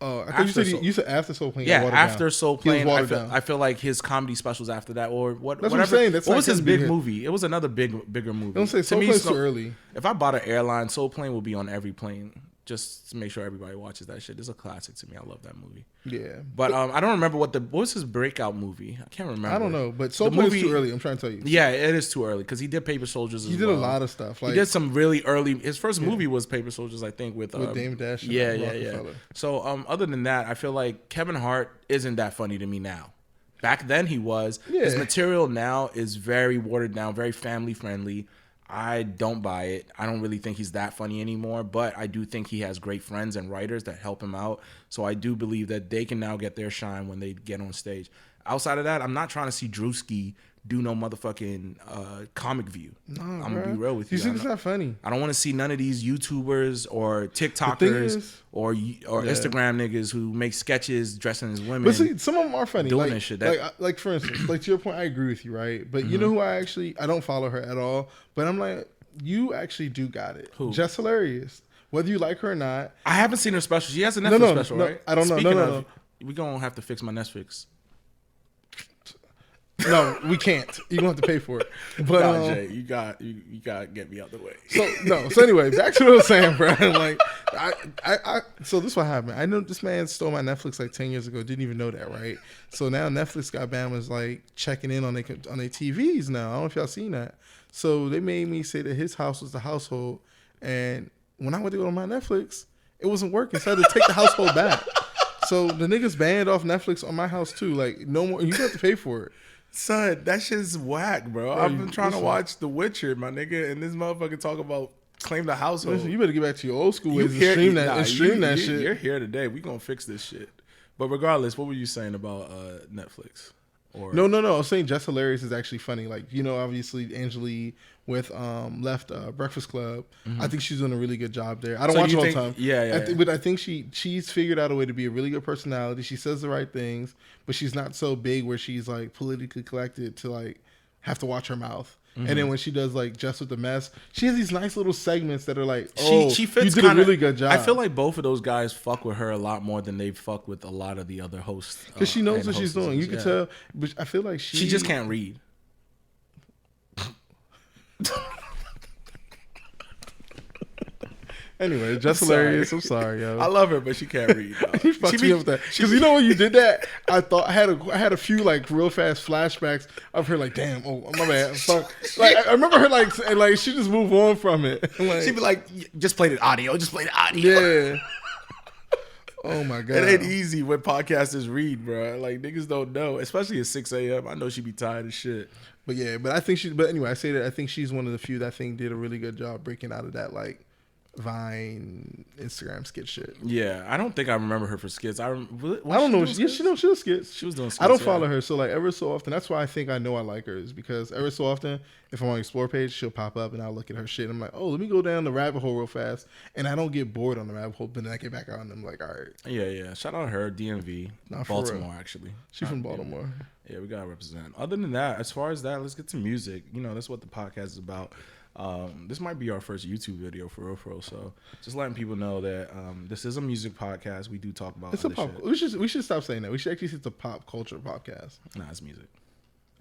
Oh, I thought you said after Soul Plane. Yeah, after Soul Plane, I feel like his comedy specials after that, or what? That's whatever. What I'm saying. That's what was his big movie? It was another bigger movie. Don't say Soul Plane's too early. If I bought an airline, Soul Plane will be on every plane, just to make sure everybody watches that shit. It's a classic to me. I love that movie. Yeah, but I don't remember what was his breakout movie. I can't remember. I don't know, but Soul Plane's too early. I'm trying to tell you. Yeah, it is too early because he did Paper Soldiers. He did a lot of stuff. Like, he did some really early. His first movie was Paper Soldiers, I think, with Dame Dash. Yeah. So other than that, I feel like Kevin Hart isn't that funny to me now. Back then he was. Yeah. His material now is very watered down, very family friendly. I don't buy it. I don't really think he's that funny anymore, but I do think he has great friends and writers that help him out. So I do believe that they can now get their shine when they get on stage. Outside of that, I'm not trying to see Drewski do no motherfucking ComicView. I'm gonna be real with you. You think it's not funny? I don't want to see none of these YouTubers or TikTokers or Instagram niggas who make sketches dressing as women. But see, some of them are funny. Doing like, this shit. Like for instance, like to your point, I agree with you, right? But you know who I don't follow her at all. But I'm like, you actually do got it. Who? Just hilarious. Whether you like her or not. I haven't seen her special. She has a Netflix special, right? I don't know. No. We gonna have to fix my Netflix. No, we can't. You're gonna have to pay for it. But Jay, you got to get me out the way. So anyway, back to what I was saying, bro. Like so this is what happened. I know this man stole my Netflix like 10 years ago. Didn't even know that, right? So now Netflix got Bama's like checking in on their TVs now. I don't know if y'all seen that. So they made me say that his house was the household, and when I went to go to my Netflix, it wasn't working. So I had to take the household back. So the niggas banned off Netflix on my house too. Like no more. You have to pay for it. Son, that shit's whack, bro. I've been trying to watch The Witcher, my nigga, and this motherfucker talk about claim the household. Listen, you better get back to your old school ways and stream that shit. You're here today. We gonna fix this shit. But regardless, what were you saying about Netflix? Or No. I was saying Just Hilarious is actually funny. Like, you know, obviously Angelique with left Breakfast Club. I think she's doing a really good job there. I don't watch it all the time. Yeah. But I think she's figured out a way to be a really good personality. She says the right things, but she's not so big where she's like politically collected to like have to watch her mouth. And then when she does like Just with the Mess, she has these nice little segments that are like, she fits. You did a really good job. I feel like both of those guys fuck with her a lot more than they fuck with a lot of the other hosts. Because she knows what she's doing. You can tell. But I feel like she just can't read. Anyway, Just Hilarious. I'm sorry, yo. I love her, but she can't read. He fucked me up with that. Because you know when you did that, I thought I had a few like real fast flashbacks of her like, damn, oh my bad, fuck. Like I remember her like she just move on from it. Like, she'd be like, just play the audio. Yeah. Oh my god. It ain't easy when podcasters read, bro. Like niggas don't know, especially at 6 a.m. I know she be tired of shit. But yeah, but anyway, I say that I think she's one of the few that I think did a really good job breaking out of that like Vine, Instagram skit shit. Yeah, I don't think I remember her for skits. I don't know. She does skits. She was doing skits. I don't follow her, so like ever so often. That's why I think I know I like her is because ever so often, if I'm on Explore page, she'll pop up and I'll look at her shit. And I'm like, oh, let me go down the rabbit hole real fast, and I don't get bored on the rabbit hole, but then I get back out and I'm like, all right. Yeah. Shout out to her, DMV, Baltimore actually. She's from Baltimore. Yeah, we gotta represent. Other than that, as far as that, let's get to music. You know, that's what the podcast is about. This might be our first YouTube video for real. So just letting people know that this is a music podcast. We do talk about it's a pop. Shit. We should stop saying that. We should actually say it's a pop culture podcast. Nah, it's music.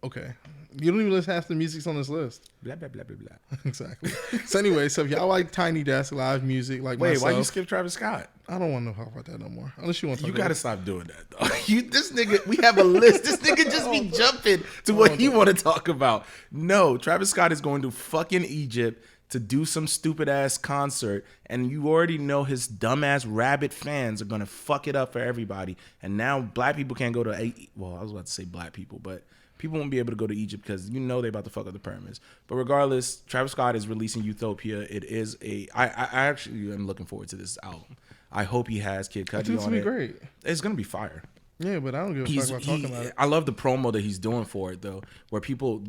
Okay. You don't even list half the music's on this list. Blah, blah, blah, blah, blah. Exactly. So anyway, so if y'all like Tiny Desk, live music, like myself. Why you skip Travis Scott? I don't want to talk about that no more. Unless you want to talk You got to stop doing that, though. This nigga, we have a list. This nigga just be jumping to what he want to talk about. No, Travis Scott is going to fucking Egypt to do some stupid ass concert, and you already know his dumbass rabbit fans are gonna fuck it up for everybody. And now black people can't go to well, I was about to say black people, but people won't be able to go to Egypt because you know they about to fuck up the pyramids. But regardless, Travis Scott is releasing Utopia. It is I actually am looking forward to this album. I hope he has Kid Cudi on it. It's gonna be great. It's gonna be fire. Yeah, but I don't give a fuck about talking about it. I love the promo that he's doing for it though, where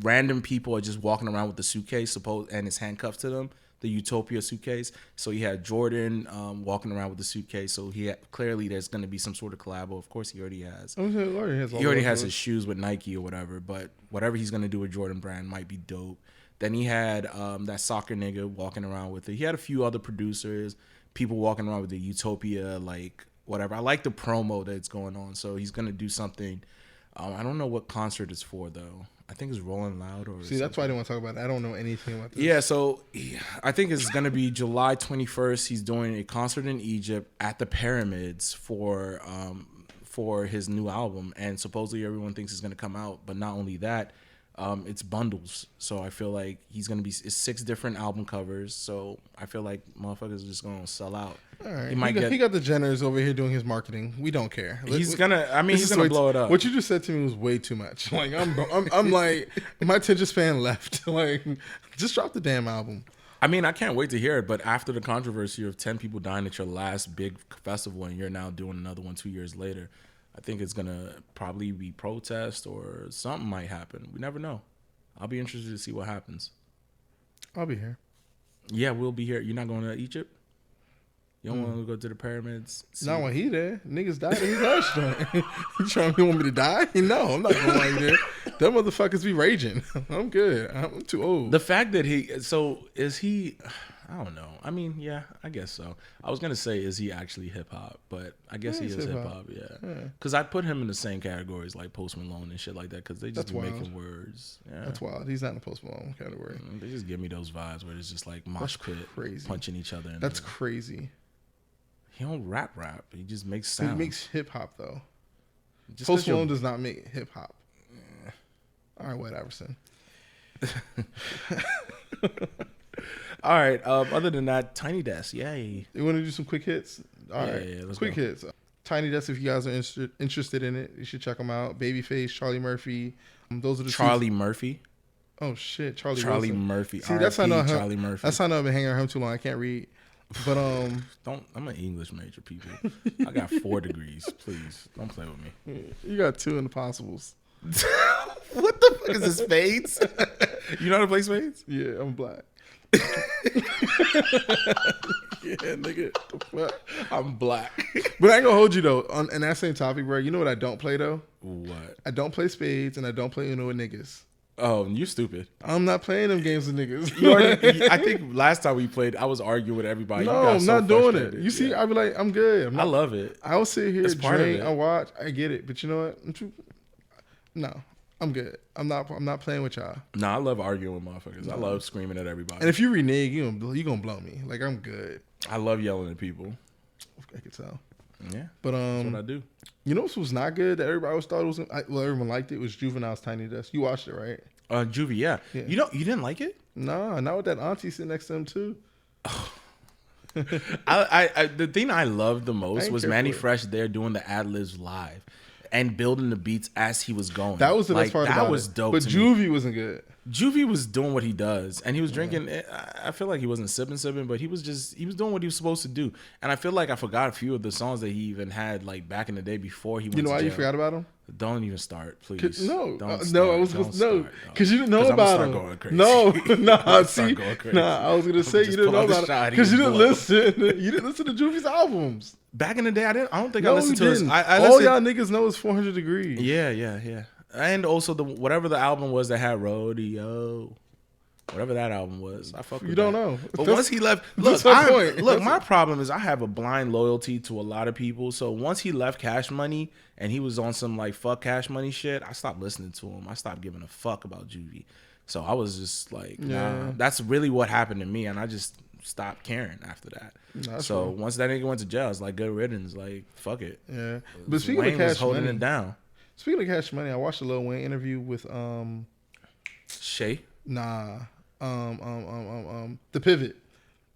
random people are just walking around with the suitcase, and it's handcuffed to them, the Utopia suitcase. So he had Jordan walking around with the suitcase. So clearly there's going to be some sort of collabo. Of course, he already has. He already has his shoes with Nike or whatever. But whatever he's going to do with Jordan Brand might be dope. Then he had that soccer nigga walking around with it. He had a few other producers, people walking around with the Utopia, like whatever. I like the promo that's going on. So he's going to do something. I don't know what concert it's for though. I think it's Rolling Loud or something. That's why I didn't want to talk about it. I don't know anything about this. Yeah, so I think it's going to be July 21st. He's doing a concert in Egypt at the pyramids for his new album, and supposedly everyone thinks it's going to come out. But not only that, it's bundles. So I feel like it's 6 different album covers. So I feel like motherfuckers are just going to sell out. All right. He might He got the Jenners over here doing his marketing. We don't care. He's gonna blow it up. What you just said to me was way too much. Like I'm like my attention span left. Like just drop the damn album. I mean, I can't wait to hear it. But after the controversy of 10 people dying at your last big festival, and you're now doing another one 2 years later, I think it's gonna probably be protest or something might happen. We never know. I'll be interested to see what happens. I'll be here. Yeah, we'll be here. You're not going to Egypt? You don't want to go to the pyramids? Not when he there. Niggas died in his last joint. You want me to die? No, I'm not going while you there. Them motherfuckers be raging. I'm good. I'm too old. The fact that is he, I don't know. I mean, yeah, I guess so. I was going to say, is he actually hip hop? But I guess he is hip hop, yeah. Because I put him in the same categories like Post Malone and shit like that because they just be making words. Yeah. That's wild. He's not in the Post Malone category. They just give me those vibes where it's just like mosh pit, punching each other. That's crazy. He don't rap. He just makes sound. He makes hip hop though. Post Malone does not make hip hop. Yeah. All right, whatever, son. All right. Other than that, Tiny Desk, yay. You want to do some quick hits? All right, let's quick hits. Tiny Desk. If you guys are interested in it, you should check them out. Babyface, Charlie Murphy. Those are the Charlie Murphy. Oh shit, Charlie Murphy. See, that's how I know Charlie Murphy. That's how I know I've been hanging around him too long. I can't read. But I'm an English major, people. I got 4 degrees. Please don't play with me. You got 2 in the possibles. What the fuck is this, spades? You know how to play spades? Yeah, I'm black. Yeah, nigga. I'm black. But I ain't gonna hold you though. On that same topic, bro. You know what I don't play though? What? I don't play spades and I don't play Uno with niggas. Oh, you stupid. I'm not playing them games with niggas. I think last time we played, I was arguing with everybody. No, I'm not doing it. You see, I be like, I'm good. I love it. I'll sit here, drink, I watch, I get it. But you know what? No, I'm good. I'm not playing with y'all. No, I love arguing with motherfuckers. I love screaming at everybody. And if you renege, you gonna blow me. Like I'm good. I love yelling at people. I could tell. Yeah, but that's what I do. You know what was not good that everybody always thought it was? Well, everyone liked it. Was Juvenile's Tiny Desk. You watched it, right? Juvie, yeah. You didn't like it? Nah, not with that auntie sitting next to him too. I the thing I loved the most was Manny Fresh there doing the ad-libs live and building the beats as he was going. That was the best part about it. That was dope. But Juvie wasn't good. Juvie was doing what he does, and he was drinking. I feel like he wasn't sipping, but he was doing what he was supposed to do. And I feel like I forgot a few of the songs that he even had like back in the day before he went to jail. You know why you forgot about him? Don't even start, please. No, because you didn't know about him. No, see, I was gonna say you didn't know about him because you didn't listen. You didn't listen to Juvie's albums back in the day. I don't think I listened to his. All y'all niggas know is 400 Degrees. Yeah. And also whatever the album was that had Rodeo, whatever that album was, I fuck with you. Don't know. But once he left, look, my problem is I have a blind loyalty to a lot of people. So once he left Cash Money and he was on some like fuck Cash Money shit, I stopped listening to him. I stopped giving a fuck about Juvie. So I was just like, nah, that's really what happened to me, and I just stopped caring after that. So once that nigga went to jail, it's like good riddance. Like fuck it. Yeah. But speaking Wayne of Cash was holding Money, it down. Speaking of Cash Money, I watched a Lil Wayne interview with Shay. Nah, The Pivot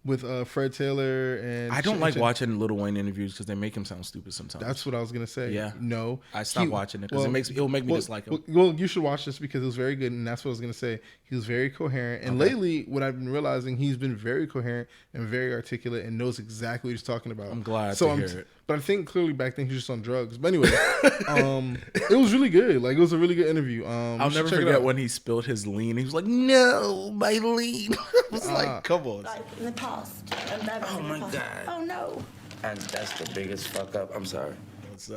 with Fred Taylor and I don't like watching Lil Wayne interviews because they make him sound stupid sometimes. That's what I was gonna say. Yeah, no, I stopped watching it because it'll make me dislike him. Well, you should watch this because it was very good, and that's what I was gonna say. He was very coherent, and lately, what I've been realizing, he's been very coherent and very articulate and knows exactly what he's talking about. I'm glad to hear it. But I think clearly back then he was just on drugs. But anyway, it was really good. Like it was a really good interview. I'll never forget when he spilled his lean. He was like, "No, my lean." I was like, "Come on." Like in the past. Oh my God. Oh no. And that's the biggest fuck up. I'm sorry.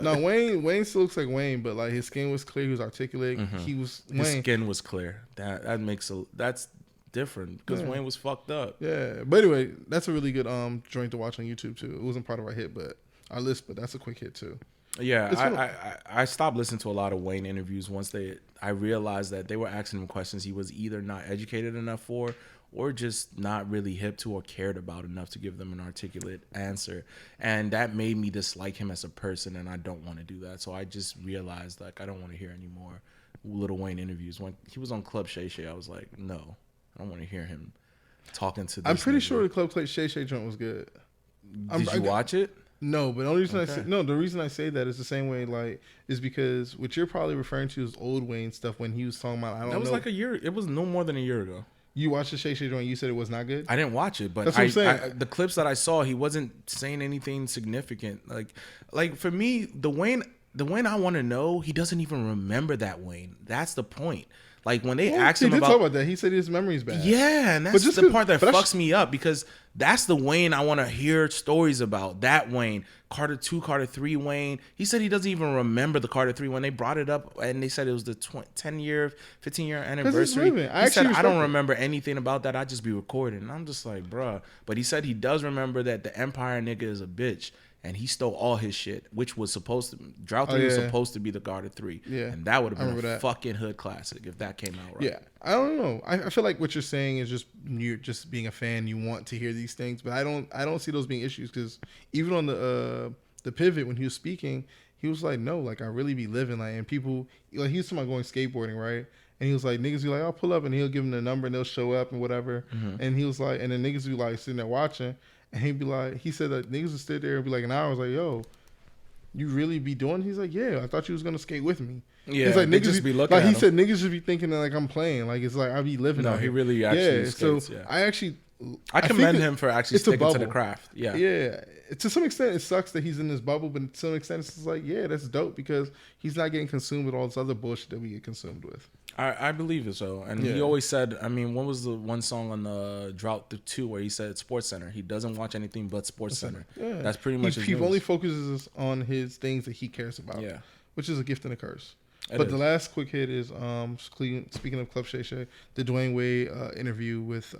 No, Wayne still looks like Wayne, but like his skin was clear. He was articulate. He was His skin was clear. That's different because Wayne was fucked up. Yeah, but anyway, that's a really good joint to watch on YouTube too. It wasn't part of our hit, but our list, but that's a quick hit too. Yeah, I stopped listening to a lot of Wayne interviews once I realized that they were asking him questions he was either not educated enough for or just not really hip to or cared about enough to give them an articulate answer. And that made me dislike him as a person, and I don't want to do that. So I just realized like I don't want to hear any more Lil Wayne interviews. When he was on Club Shay Shay, I was like, no, I don't want to hear him talking to this I'm pretty nigga. sure the Club Shay Shay joint was good. Did you watch it? No, but the only reason Okay. the reason I say that is the same way, like, is because what you're probably referring to is old Wayne stuff when he was talking about, I don't know. That was like a year. It was no more than a year ago. You watched the Shay Shay joint, you said it was not good? I didn't watch it, but That's what I'm saying. the clips that I saw, he wasn't saying anything significant. Like for me, the Wayne I want to know, he doesn't even remember that Wayne. That's the point. Like when they asked him he did about, talk about that. He said his memory's bad. yeah, and that's just the 'cause- part that but fucks me up because that's the Wayne I want to hear stories about. That Wayne, Carter 2, Carter 3 Wayne. He said he doesn't even remember the Carter 3 when they brought it up and they said it was the 10-year, 15-year anniversary. living. I He said, actually I respect don't it. remember anything about that. I just be recording. And I'm just like, bruh. But he said he does remember that the Empire nigga is a bitch. And he stole all his shit, which was supposed to, Drought 3 was yeah. supposed to be the Carter 3. Yeah. And that would have I been a remember that. fucking hood classic if that came out right. Yeah, I don't know. I feel like what you're saying is just you're just being a fan. You want to hear these things, but I don't see those being issues because even on the pivot when he was speaking, he was like, no, like I really be living like, and people like he was talking about going skateboarding, right? And he was like, niggas be like, I'll pull up, and he'll give them the number, and they'll show up and whatever. And he was like, and then niggas be like sitting there watching, and he'd be like, he said that niggas would sit there and be like an hour. I was like, yo, you really be doing? He's like, yeah, I thought you was gonna skate with me. Yeah, He's like, they niggas just be looking like at he him. said, niggas should be thinking that like I'm playing. Like it's like I be living. No, out he here. really actually So skates, yeah. I actually, I commend think him for actually it's a sticking to the bubble. craft. Yeah. Yeah, to some extent, it sucks that he's in this bubble, but to some extent, it's just like, yeah, that's dope because he's not getting consumed with all this other bullshit that we get consumed with. I believe it so. And he Yeah. always said, I mean, what was the one song on the Drought 2 where he said Sports Center? He doesn't watch anything but Sports Center. Yeah, That's pretty much his he news. only focuses on his things that he cares about. Yeah. which is a gift and a curse. It But is. the last quick hit is speaking of Club Shay Shay, the Dwayne Wade interview with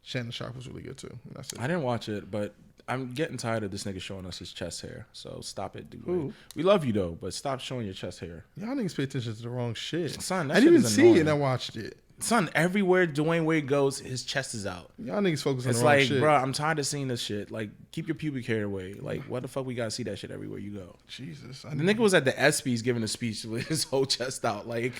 Shannon Sharp was really good too. And that's it. I didn't watch it, but I'm getting tired of this nigga showing us his chest hair. So stop it, dude. Who? We love you though, but stop showing your chest hair. Y'all niggas pay attention to the wrong shit. Son, that I didn't shit even is see annoying. it and I watched it. Son, everywhere Dwayne Wade goes, his chest is out. Y'all niggas focus on It's the wrong like, shit. bro, I'm tired of seeing this shit. Like, keep your pubic hair away. Like, what the fuck we gotta see that shit everywhere you go? Jesus. The nigga was at the ESPYs giving a speech with his whole chest out. Like,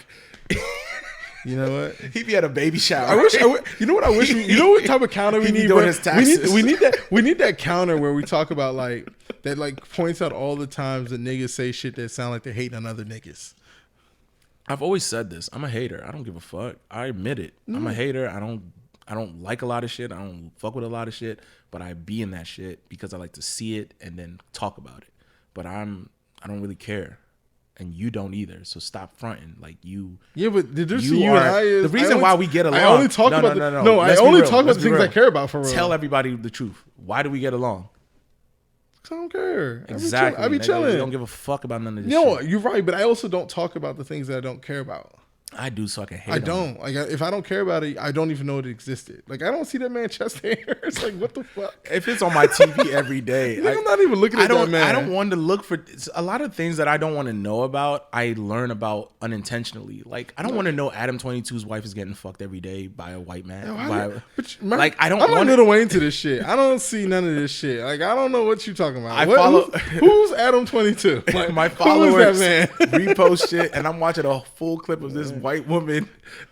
You know what? he be at a baby shower. I wish. You know what? I wish. You know what type of counter we He be need? doing bro? his taxes. We need that. We need that counter where we talk about like that. Like points out all the times that niggas say shit that sound like they're hating on other niggas. I've always said this. I'm a hater. I don't give a fuck. I admit it. I'm a hater. I don't like a lot of shit. I don't fuck with a lot of shit. But I be in that shit because I like to see it and then talk about it. But I don't really care. And you don't either. So stop fronting. Like you. Yeah, but the difference You between you and are- I is the reason I only- why we get along. I only talk No, about no, the, no. I Let's be only real. talk about Let's the be things I real. care about for real. Tell everybody the truth. Why do we get along? 'Cause I don't care. Exactly. I be nigga. chilling. You don't give a fuck about none of this No, shit. you're right, but I also don't talk about the things that I don't care about. I do so I can hate I on don't. Like, if I don't care about it, I don't even know it existed. Like, I don't see that man chest hair. It's like, what the fuck? If it's on my TV every day, Nigga, I'm not even looking at that man. I don't want to look for a lot of things that I don't want to know about. I learn about unintentionally. Like I don't want to know Adam 22's wife is getting fucked every day by a white man. Like I don't I'm want not Lil Wayne to this shit. I don't see none of this shit. Like I don't know what you talking about. I follow- who's Adam 22? Like, my who followers is that man? repost shit, and I'm watching a full clip of this white woman.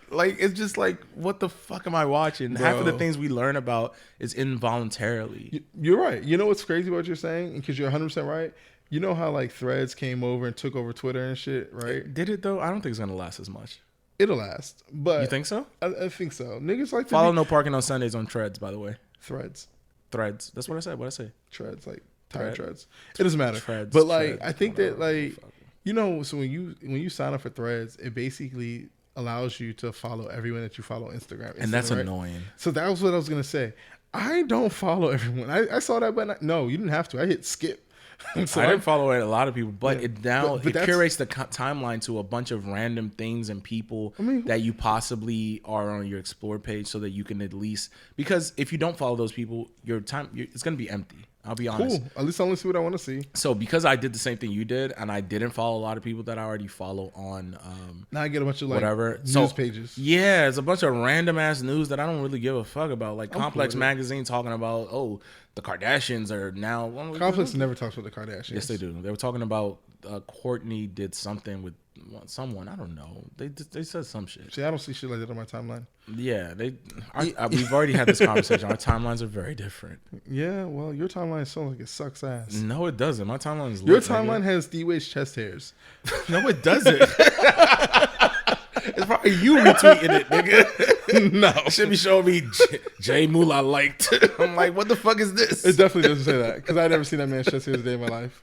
Like it's just like, what the fuck am I watching? Half of the Bro. things we learn about is involuntarily. You're right. You know what's crazy about what you're saying? Because you're 100% right. You know how like Threads came over and took over Twitter and shit, right? Did it though? I don't think it's gonna last as much. It'll last. But You think so? I think so. Niggas like to Follow be No Parking on Sundays on Threads, by the way. Threads. Threads. That's what I said. What I say? Treads, like tire Thread. treads. It doesn't matter. Treads, but like treads, I think that whatever. like you know, so when you sign up for Threads, it basically allows you to follow everyone that you follow on Instagram. And that's right? annoying. So that was what I was gonna say. I don't follow everyone. I saw that button. No, you didn't have to. I hit skip. So I didn't follow a lot of people, but Yeah. it now But it that's- curates the timeline to a bunch of random things and people that you possibly are on your explore page, so that you can at least, because if you don't follow those people, it's gonna be empty. I'll be honest. cool. At least I only see what I want to see. So because I did the same thing you did, and I didn't follow a lot of people that I already follow on Now I get a bunch of like whatever news pages. Yeah, it's a bunch of random ass news that I don't really give a fuck about. Like Complex cool with it. Magazine talking about, oh, the Kardashians are now. Complex never talks about the Kardashians. Yes, they do. They were talking about Courtney did something with someone. I don't know. They said some shit. See, I don't see shit like that on my timeline. Yeah, we've already had this conversation. Our timelines are very different. Yeah, well, your timeline sounds like it sucks ass. No, it doesn't. My timeline is Your lit, timeline nigga. has D-Wade's chest hairs. No, it doesn't. It's probably you retweeting it, nigga. No. Should be showing me Jay Moolah liked. I'm like, what the fuck is this? It definitely doesn't say that because I've never seen that man's chest hairs a day in my life.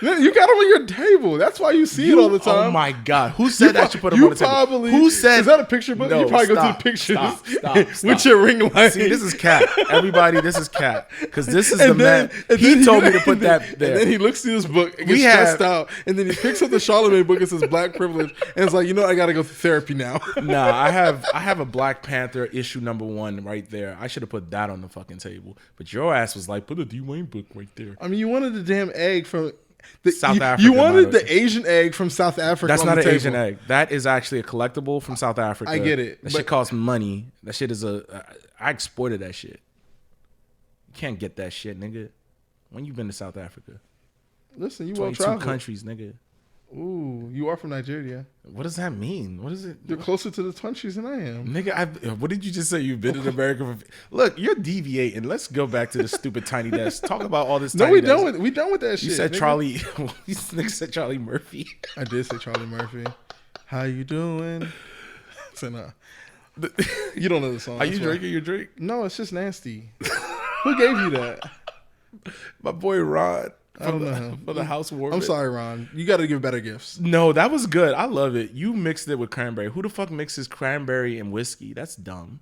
You got him on your table. That's why you see it all the time. Oh my god, who said that you put him on the table? Probably, Who said? Is that a picture book? No, You probably go to stop, the pictures stop. with your ring light. See, this is cat. Everybody, this is cat. Because this is And the then- man. and He then told me to put that there. And then he looks through this book and We gets stressed have- out. And then he picks up the Charlemagne book and says Black Privilege. And it's like, I got to go through therapy now. Nah, I have a Black Panther issue #1 right there. I should have put that on the fucking table. But your ass was like, put a D Wayne book right there. I mean, you wanted the damn egg from... South Africa, You wanted by the the Asian egg from South Africa. That's on not the an table. Asian egg. That is actually a collectible from South Africa. I get it, That but- shit costs money. That shit is I exported that shit. You can't get that shit, nigga. When you been to South Africa? Listen, you well 22 traveled. countries, nigga. Ooh, you are from Nigeria. What does that mean? What is it? You're closer to the countries than I am. Nigga, what did you just say? You've been in America for... Look, you're deviating. Let's go back to the stupid tiny desk. Talk about all this No, tiny we desk. done with that shit. You said nigga. Charlie... You nigga said Charlie Murphy. I did say Charlie Murphy. How you doing? So nah. You don't know the song. Are you that's why. drinking your drink? No, it's just nasty. Who gave you that? My boy Ron. I don't know him. For the house warming. I'm sorry, Ron. You got to give better gifts. No, that was good. I love it. You mixed it with cranberry. Who the fuck mixes cranberry and whiskey? That's dumb.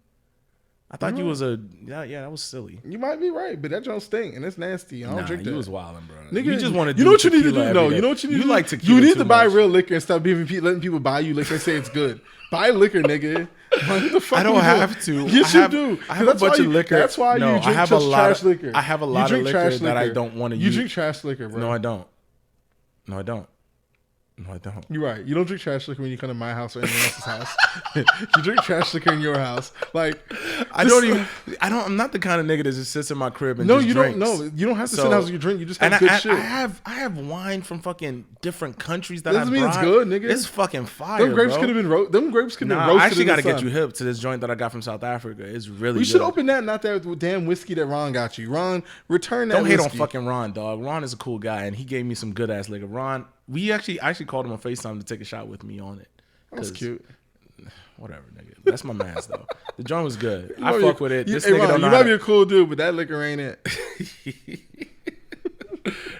I thought you was a... Yeah, that was silly. You might be right, but that joint stink and it's nasty. I don't drink that. You was wilding, bro. Nigga, You just want to do You know what you need to tequila do? No, every day. you know what you need to do? like tequila You need too to buy much. real liquor and stop letting people buy you liquor and say it's good. Buy liquor, nigga. What the fuck I don't you doing? have to. Yes, I have, you do. I have a That's bunch why of you- liquor. That's why no, you I drink have just a lot trash of, liquor. I have a You lot of drink liquor trash that I liquor. don't want to You use. drink trash liquor, bro. No, I don't. No, I don't. No, I don't. You're right. You don't drink trash liquor when you come to my house or anyone else's house. You drink trash liquor in your house. Like I'm not the kind of nigga that just sits in my crib and No, just you drinks. don't. No, you don't have to So- sit in the house and you drink. You just have And good I shit. I have wine from fucking different countries that Doesn't I mean it's brought. good, nigga. It's fucking fire. Them grapes bro. could have been them grapes could have been Nah, roasted. I actually got got to get you hip to this joint that I got from South Africa. It's really We good. should open that, not that damn whiskey that Ron got you. Ron, return that. Don't hate on whiskey. fucking Ron, dog. Ron is a cool guy, and he gave me some good ass liquor. Ron, I actually called him on FaceTime to take a shot with me on it. That's 'Cause- cute. Whatever, nigga. That's my man's though. The joint was good. You I know fuck you- with it. you- This hey, nigga Ron, don't know you how might to- be a cool dude, but that liquor ain't it.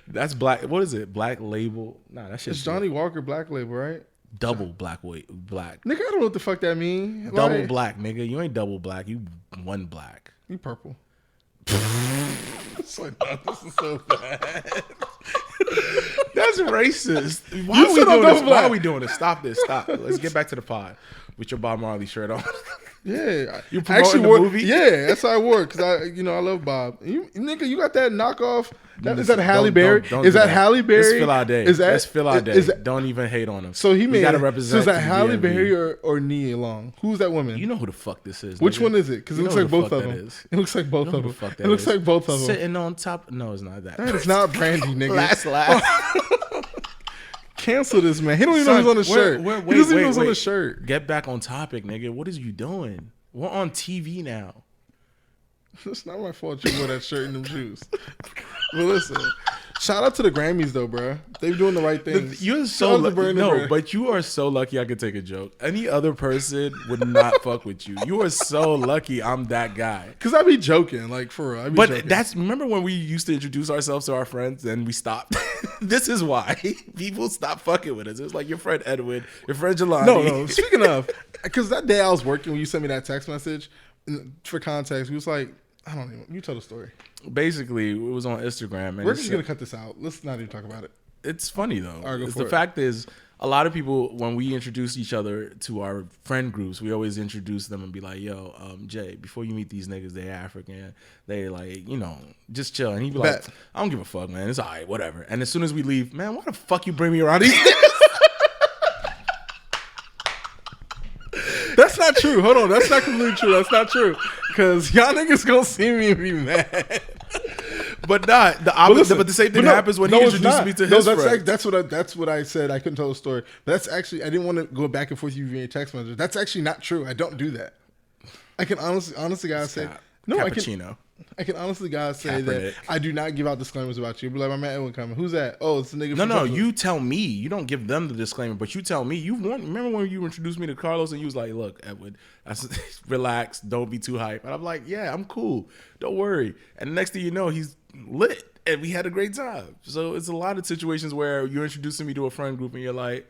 That's black. What is it? Black label? Nah, that shit's It's Johnny Walker Black Label, right? double black weight. Black. Nigga, I don't know what the fuck that mean. Double Like, black, nigga. You ain't double black. You one black. You purple. It's like, no, this is so bad. That's racist. Why You are we said I'm doing this? double Why black. are we doing this? Stop this. Stop. Let's get back to the pod with your Bob Marley shirt on. Yeah, You I promoting the wore, movie? Yeah, that's how I wore because I love Bob. Nigga, you got that knockoff? Is that Don't- Halle don't- Berry? don't Is do that Halle Berry? It's Phil Day. Is that It's Phil Day. is that- Don't even hate on him. So he made. got to So represent. is that the Halle DMV. Berry or Nia Long? Who's that woman? You know who the fuck this is. Which nigga. one is it? Because it You looks know like who the both fuck of that them. is. It looks like both You know of who them. the fuck It that looks is. like both of them. Sitting on top. No, it's not that. That is not Brandy, nigga. Last. Cancel this man. He don't even know who's on the shirt. He doesn't even know who's on the shirt. Get back on topic, nigga. What is you doing? We're on TV now. It's not my fault you wore that shirt and them shoes. But listen, shout out to the Grammys though, bro. They're doing the right things. You're Shout so out to lucky. Brandon No, Brand. but you are so lucky I could take a joke. Any other person would not fuck with you. You are so lucky I'm that guy. Cause I be joking, like for real. I be But joking. remember when we used to introduce ourselves to our friends and we stopped? This is why people stop fucking with us. It's like your friend Edwin, your friend Jelani. no. Speaking of, because that day I was working when you sent me that text message. For context, we was like, I don't even. You tell the story. Basically, it was on Instagram. And We're it's- just gonna cut this out. Let's not even talk about it. It's funny though. All right, go It's for the it. fact is, a lot of people when we introduce each other to our friend groups, we always introduce them and be like, "Yo, Jay, before you meet these niggas, they African. They like, just chill." And he'd be like, Bet. "I don't give a fuck, man. It's all right, whatever." And as soon as we leave, man, why the fuck you bring me around these niggas? That's not true. Hold on. That's not completely true. That's not true. Because y'all niggas gonna see me and be mad. But not the opposite. But the same thing happens when he introduced me to his friend. That's what I said. I couldn't tell the story. But that's actually, I didn't want to go back and forth with you via text message. That's actually not true. I don't do that. I can honestly, guys say no. Cappuccino. I can honestly, guys, say that I do not give out disclaimers about you. But like, my man Edwin coming. Who's that? Oh, it's the nigga. No, you tell me. You don't give them the disclaimer, but you tell me. Remember when you introduced me to Carlos and you was like, "Look, Edwin, relax, don't be too hype." And I'm like, "Yeah, I'm cool. Don't worry." And the next thing you know, he's lit, and we had a great time. So it's a lot of situations where you're introducing me to a friend group, and you're like,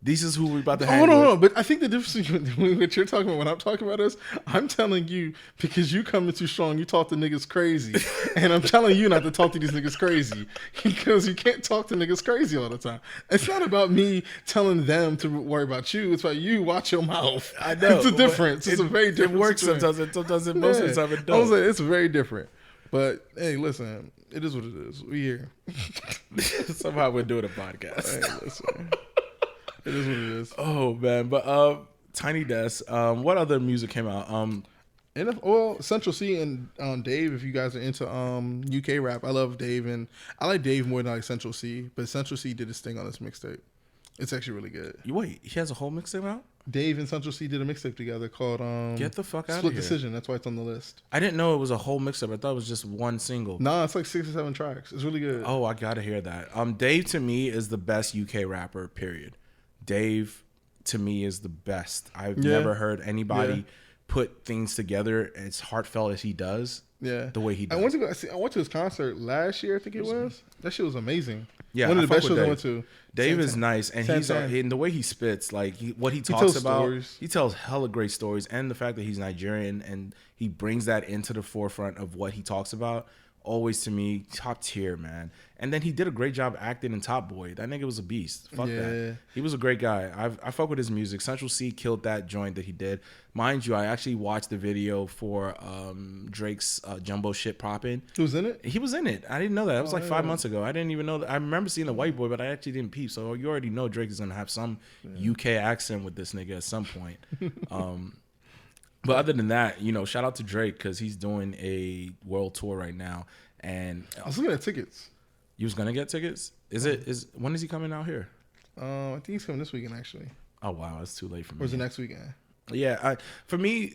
"This is who we're about to hang with." Hold on, but I think the difference between what you're talking about when I'm talking about is I'm telling you because you coming too strong, you talk to niggas crazy, and I'm telling you not to talk to these niggas crazy because you can't talk to niggas crazy all the time. It's not about me telling them to worry about you. It's about you watch your mouth. I know. It's a difference. It's a very different. It works sometimes. Sometimes most of the time it don't. I was like, it's very different. But hey, listen, it is what it is. We here. Somehow we're doing a podcast. Hey, listen. It is what it is. Oh man, but Tiny Desk. What other music came out? Central C and Dave. If you guys are into UK rap, I love Dave, and I like Dave more than I like Central C. But Central C did his thing on this mixtape. It's actually really good. Wait, he has a whole mixtape out? Dave and Central C did a mixtape together called Get the fuck out Split of here. Decision. That's why it's on the list. I didn't know it was a whole mixtape. I thought it was just one single. Nah, it's like 6 or 7 tracks. It's really good. Oh, I gotta hear that. Dave to me is the best UK rapper. Period. Dave to me is the best. I've never heard anybody put things together as heartfelt as he does. Yeah, the way he does. I went to his concert last year. I think it was. That shit was amazing. Yeah, one of the best shows I went to. Dave is nice, and he's in the way he spits, like what he talks about. Stories. He tells hella great stories, and the fact that he's Nigerian and he brings that into the forefront of what he talks about. Always to me, top tier, man. And then he did a great job acting in Top Boy. That nigga was a beast. Fuck that. He was a great guy. I fuck with his music. Central C killed that joint that he did. Mind you, I actually watched the video for Drake's Jumbo Shit Poppin'. He was in it? He was in it. I didn't know that. It was like 5 months ago. I didn't even know that. I remember seeing the white boy, but I actually didn't peep. So you already know Drake is going to have some UK accent with this nigga at some point. But other than that, shout out to Drake because he's doing a world tour right now. And I was looking at tickets. You was gonna get tickets? When is he coming out here? I think he's coming this weekend actually. Oh wow, it's too late for me. Or is it next weekend? Yeah, for me,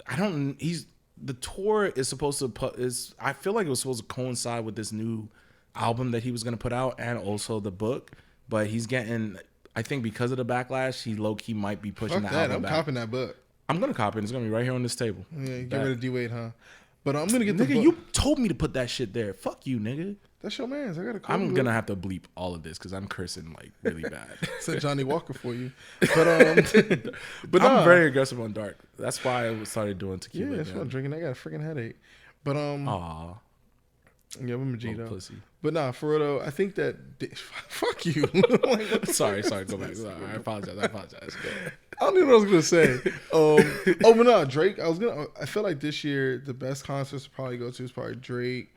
I don't. The tour is supposed to I feel like it was supposed to coincide with this new album that he was gonna put out and also the book. But he's getting. I think because of the backlash, he low key might be pushing the album back. I'm copping that book. I'm gonna copy it. It's gonna be right here on this table. Yeah, get rid of D-Wade, huh? But I'm gonna get the nigga. book. You told me to put that shit there. Fuck you, nigga. That's your man's. I gotta. I'm gonna have to bleep all of this because I'm cursing like really bad. Said Johnny Walker for you, but I'm very aggressive on dark. That's why I started doing tequila. Yeah, that's why I'm drinking. I got a freaking headache. But aw, yeah, I'm a G though. Pussy. But nah, for real though, I think that fuck you. sorry, go back. Sorry, I apologize. I don't even know what I was gonna say. But no, Drake. I feel like this year the best concerts to probably go to is probably Drake,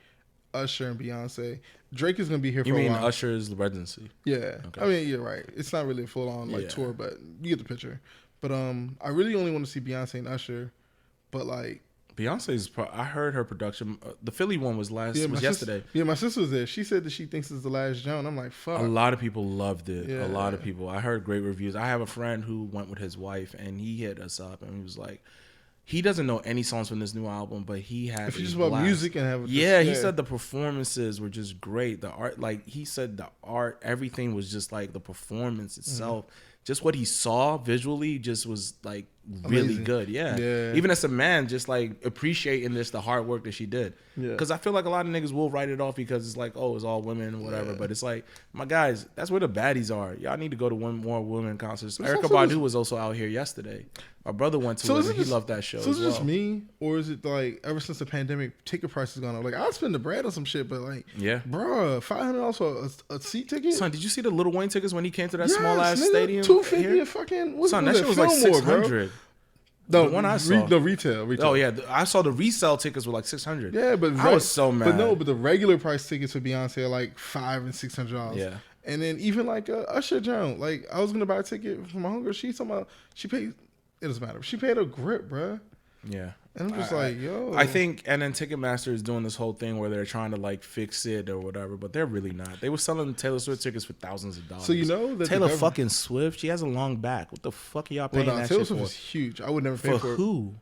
Usher, and Beyonce. Drake is gonna be here for a while. You mean Usher's residency? Yeah. Okay. I mean, you're right. It's not really a full on tour, but you get the picture. But I really only want to see Beyonce and Usher. But like Beyonce's, I heard her production. The Philly one was yesterday. My sister was there. She said that she thinks it's the last Joan. I'm like, fuck. A lot of people loved it. Yeah. A lot of people. I heard great reviews. I have a friend who went with his wife, and he hit us up, and he was like, he doesn't know any songs from this new album, but he had. If you just about music and have. He said the performances were just great. The art, like he said, the art, everything was just like the performance itself. Mm-hmm. Just what he saw visually just was like really amazing. Good. Yeah. Even as a man, just like appreciating the hard work that she did. Yeah. Because I feel like a lot of niggas will write it off because it's like, oh, it's all women or whatever. Yeah. But it's like, my guys, that's where the baddies are. Y'all need to go to more women concerts. Erykah Badu was also out here yesterday. My brother went to it and he loved that show. So is it just me, or is it like ever since the pandemic, ticket prices gone up? Like I'll spend the bread on some shit, but like, bro, $500 for a seat ticket. Son, did you see the Lil Wayne tickets when he came to that small ass stadium? $250 a fucking. Son, that shit was like $600. No, the one I saw. Retail. Oh yeah, I saw the resale tickets were like $600. Yeah, but I was so mad. But the regular price tickets for Beyonce are like $500 and $600. Yeah. And then even like Usher Jones, like I was gonna buy a ticket for my homegirl. She paid. It doesn't matter. She paid a grip, bruh. Yeah. And I'm just like, yo. I think, and then Ticketmaster is doing this whole thing where they're trying to like fix it or whatever, but they're really not. They were selling Taylor Swift tickets for thousands of dollars. So you know that Taylor fucking Swift, she has a long back. What the fuck are y'all paying that Taylor shit Swift for? is huge. I would never pay for who?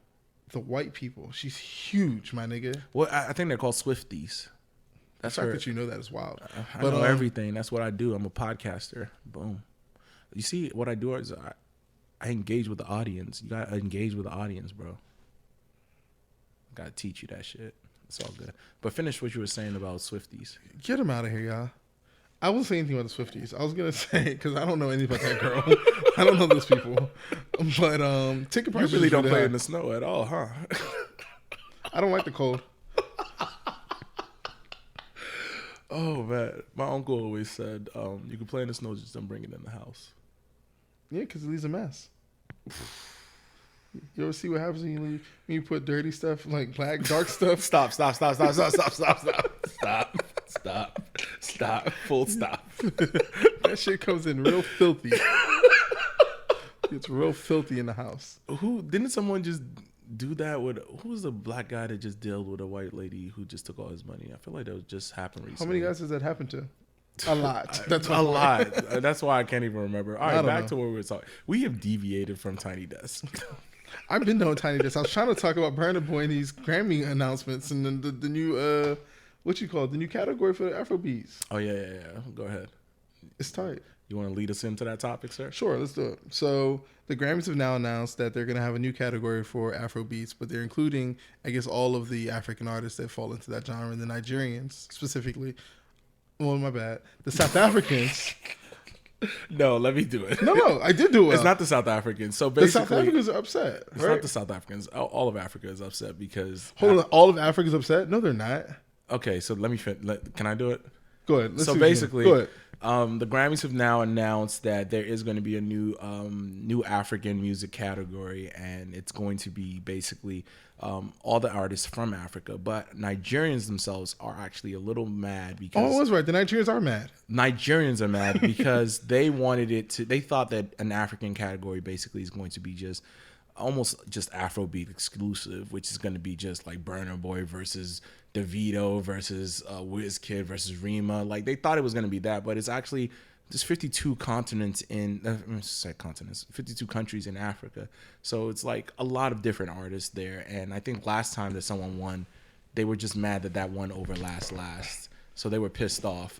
The white people. She's huge, my nigga. Well, I think they're called Swifties. That's the fact her. that you know that is wild. I know everything. That's what I do. I'm a podcaster. Boom. You see, what I do is I engage with the audience. You gotta engage with the audience, bro. Gotta teach you that shit. It's all good. But finish what you were saying about Swifties. Get him out of here, y'all. I wasn't saying anything about the Swifties. I was gonna say because I don't know anything about that girl. I don't know those people. But ticket prices You really don't play high. in the snow at all, huh? I don't like the cold. Oh man, my uncle always said, "You can play in the snow, just don't bring it in the house." Yeah, because it leaves a mess. You ever see what happens when you put dirty stuff like black, dark stuff? Stop! Full stop. That shit comes in real filthy. It's real filthy in the house. Who didn't someone just do that with? Who was the black guy that just dealt with a white lady who just took all his money? I feel like that was just happened recently. How many guys has that happened to? A lot. That's a lot. That's why I can't even remember. All right, back know. to where we were talking. We have deviated from Tiny Desk. I've been doing Tiny Desk. I was trying to talk about Burna Boy and these Grammy announcements and then the new what you call it? The new category for the Afrobeats. Oh yeah. Go ahead. It's tight. You want to lead us into that topic, sir? Sure, let's do it. So the Grammys have now announced that they're going to have a new category for Afrobeats, but they're including, I guess, all of the African artists that fall into that genre, and the Nigerians specifically. Well, my bad. The South Africans. No, let me do it. No, I did do it. Well. It's not the South Africans. So The basically, South Africans are upset. it's Right? not the South Africans. All of Africa is upset because. Hold on, all of Africa's upset? No, they're not. Okay, so let me. Can I do it? Go ahead. Let's So see what you basically, mean. Go ahead. the Grammys have now announced that there is going to be a new African music category, and it's going to be basically all the artists from Africa. But Nigerians themselves are actually a little mad because Oh, I was right. The Nigerians are mad. Nigerians are mad because they wanted it to. They thought that an African category basically is going to be just almost just Afrobeat exclusive, which is going to be just like Burna Boy versus DeVito versus Wizkid versus Rima. Like they thought it was going to be that, but it's actually there's 52 continents in 52 countries in Africa. So it's like a lot of different artists there. And I think last time that someone won, they were just mad that won over Last. So they were pissed off.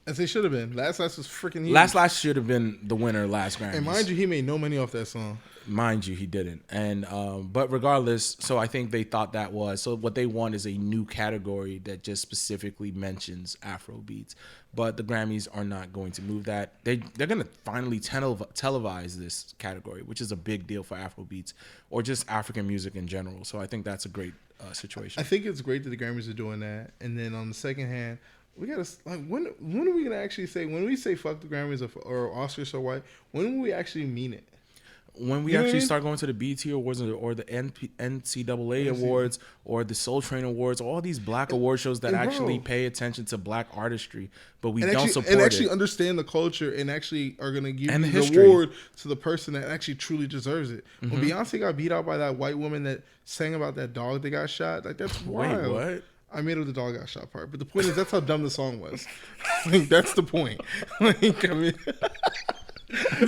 As they should have been. Last was freaking huge. Last should have been the winner last Grammys. And mind you, he made no money off that song. Mind you, he didn't. And but regardless, so I think they thought that was so. What they want is a new category that just specifically mentions Afro beats. But the Grammys are not going to move that. They're going to finally televise this category, which is a big deal for Afro beats or just African music in general. So I think that's a great situation. I think it's great that the Grammys are doing that. And then on the second hand, we gotta like when are we gonna actually say when we say fuck the Grammys or Oscars so white? When will we actually mean it? When we actually start going to the BET Awards or the NCAA Awards or the Soul Train Awards, all these black award shows that actually pay attention to black artistry, but we don't support and actually it. Understand the culture and actually are going to give And the the history. award to the person that actually truly deserves it. Mm-hmm. When Beyonce got beat out by that white woman that sang about that dog that got shot, like that's wild. Wait, what? I made up the dog got shot part, but the point is that's how dumb the song was. Like, that's the point. Like, I mean.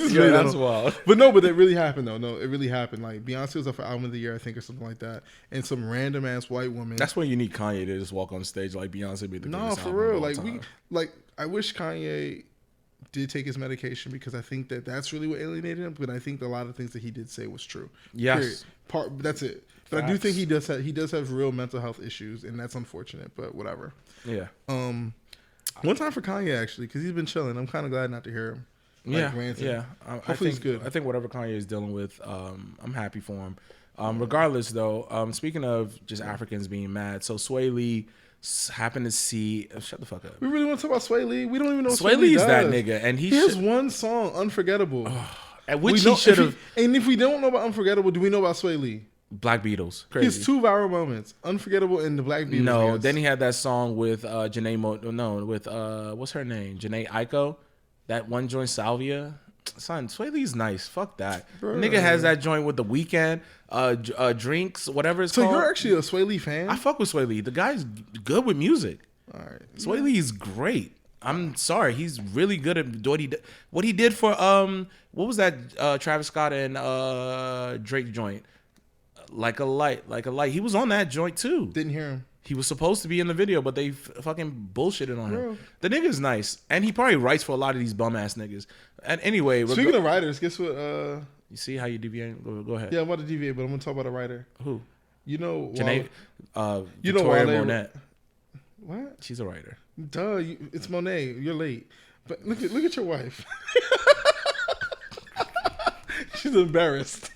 Yeah, that's wild. But no, but it really happened though. No, it really happened. Like Beyonce was up for album of the year, I think, or something like that, and some random ass white woman. That's when you need Kanye to just walk on stage like Beyonce made the no, greatest for album of real. all Like time. I wish Kanye did take his medication because I think that's really what alienated him. But I think a lot of things that he did say was true. Yes. Period. That's it. But I do think he does have real mental health issues, and that's unfortunate. But whatever. Yeah. One time for Kanye actually, because he's been chilling. I'm kind of glad not to hear him. Ranting. Yeah. Hopefully he's good. I think whatever Kanye is dealing with, I'm happy for him. Regardless, though, speaking of just Africans being mad, so Sway Lee happened to see. Shut the fuck up. We really want to talk about Sway Lee. We don't even know what Sway Lee is does. that nigga, and he has should, one song, Unforgettable. at which We he know- should have. And if we don't know about Unforgettable, do we know about Sway Lee? Black Beatles. He has Crazy. 2 viral moments, Unforgettable and the Black Beatles. No, yes. then he had that song with what's her name? Janae Aiko. That one joint, Salvia. Son, Sway Lee's nice. Fuck that. Bruh. Nigga has that joint with The Weeknd, drinks, whatever it's So called. you're actually a Sway Lee fan? I fuck with Sway Lee. The guy's good with music. All right. Sway Lee's great. I'm sorry, he's really good at what he did for what was that Travis Scott and Drake joint? Like a light. He was on that joint too. Didn't hear him. He was supposed to be in the video, but they fucking bullshitted on him. Bro. The nigga's nice, and he probably writes for a lot of these bum ass niggas. And anyway, Speaking of writers, guess what? you see how you deviate? Go ahead. Yeah, I'm about to deviate, but I'm gonna talk about a writer. Who? You know, Janae, you know Victoria Wale- Monet. What? She's a writer. Duh, it's Monet. You're late. But look at your wife. She's embarrassed.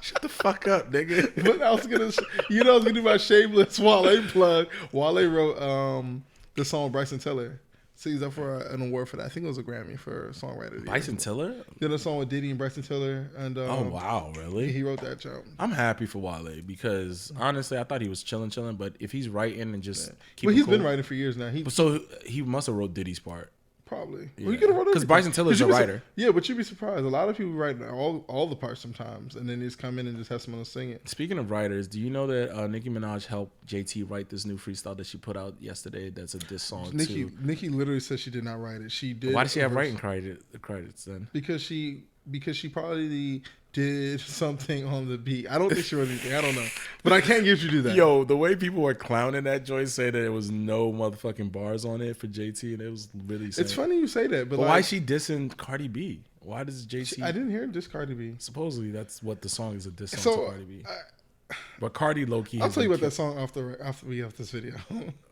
Shut the fuck up, nigga. But I was gonna do my shameless Wale plug. Wale wrote the song Bryson Tiller. So he's up for an award for that. I think it was a Grammy for songwriter. of the Bryson year. Tiller? Did a song with Diddy and Bryson Tiller, and Oh wow, really? he wrote that jump. I'm happy for Wale because honestly, I thought he was chilling. But if he's writing and just keep Well, it he's cool, been writing for years now. So he must have wrote Diddy's part. Probably. Yeah. Well, you could have wrote Because everything. Bryson Tiller's a You'd be writer. Yeah, but you'd be surprised. A lot of people write all the parts sometimes, and then they just come in and just have someone else sing it. Speaking of writers, do you know that Nicki Minaj helped JT write this new freestyle that she put out yesterday? That's a diss song too. Nikki literally said she did not write it. She did. Why does she have a verse- writing credits then? Because she probably did something on the beat. I don't think she wrote anything. I don't know, but I can't get you to do that. Yo, the way people were clowning that joint, saying that there was no motherfucking bars on it for JT, and it was really sad. It's funny you say that, but But like, why is she dissing Cardi B? Why does JT? I didn't hear this Cardi B. Supposedly that's what the song is, a diss song So, to Cardi B. But Cardi low key. I'll tell you about that song after we have this video.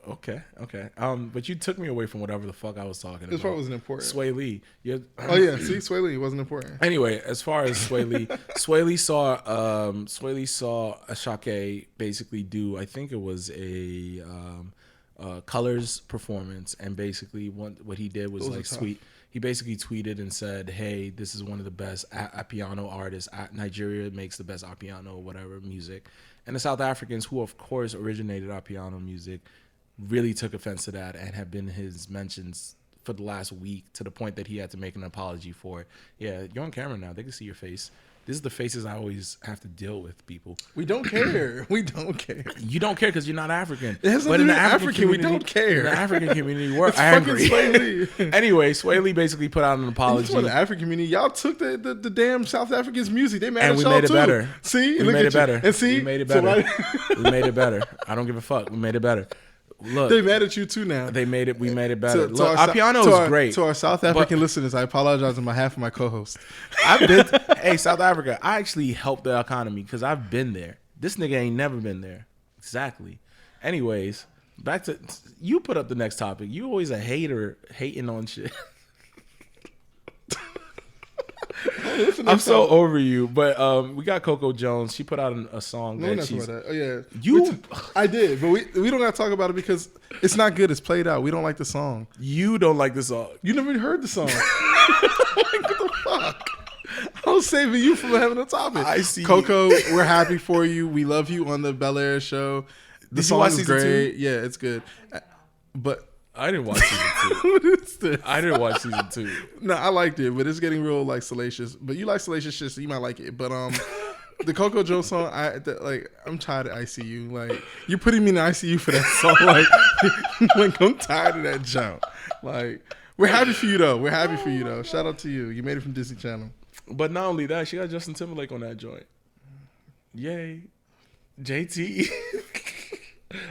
Okay. But you took me away from whatever the fuck I was talking This about. part wasn't important. Sway Lee. Oh yeah, see, Sway Lee wasn't important. Anyway, as far as Sway Lee, Sway Lee saw Ashake basically do. I think it was a Colors performance, and basically what he did was Those are like tough. sweet. He basically tweeted and said, "Hey, this is one of the best Apiano artists. Nigeria makes the best Apiano or whatever music." And the South Africans, who of course originated Apiano music, really took offense to that and have been his mentions for the last week, to the point that he had to make an apology for it. Yeah, you're on camera now. They can see your face. This is the faces I always have to deal with, people. We don't care. We don't care. You don't care because you're not African. It has But nothing in to the do with African African. We community, don't care. In the African community, we're It's angry. fucking Sway Lee. Anyway, Sway Lee basically put out an For apology. the African community, y'all took the damn South Africans' music. They mad And at we y'all made it too. better. See, We look made at it you. better. And see, We made it so better. why- We made it better. I don't give a fuck. We made it better. Look, they mad at you too now. they made it. We made it better. To Look, our Apiano to is our- great. To our South African listeners, I apologize on behalf of my co-host. I've been. Hey, South Africa. I actually helped the economy because I've been there. This nigga ain't never been there. Exactly. Anyways, back to you. Put up the next topic. You always a hater, hating on shit. I'm so over you. But we got Coco Jones. She put out a song No, we're that not talking she's. about that. Oh yeah, You- I did, but we don't got to talk about it because it's not good. It's played out. We don't like the song. You don't like this song. You never even heard the song. What the fuck? I was saving you from having a topic. I see. Coco, we're happy for you. We love you on the Bel Air show. The Did you song watch is season great. Yeah, it's good. But I didn't watch season 2. what is this? I didn't watch season 2. No, I liked it, but it's getting real like salacious. But you like salacious shit, so you might like it. But the Coco Jones song, I'm tired of ICU. Like you're putting me in the ICU for that song. Like I'm tired of that jump. Like we're happy for you though. We're happy for you though. Shout out to you. You made it from Disney Channel. But not only that, she got Justin Timberlake on that joint. Yay. JT.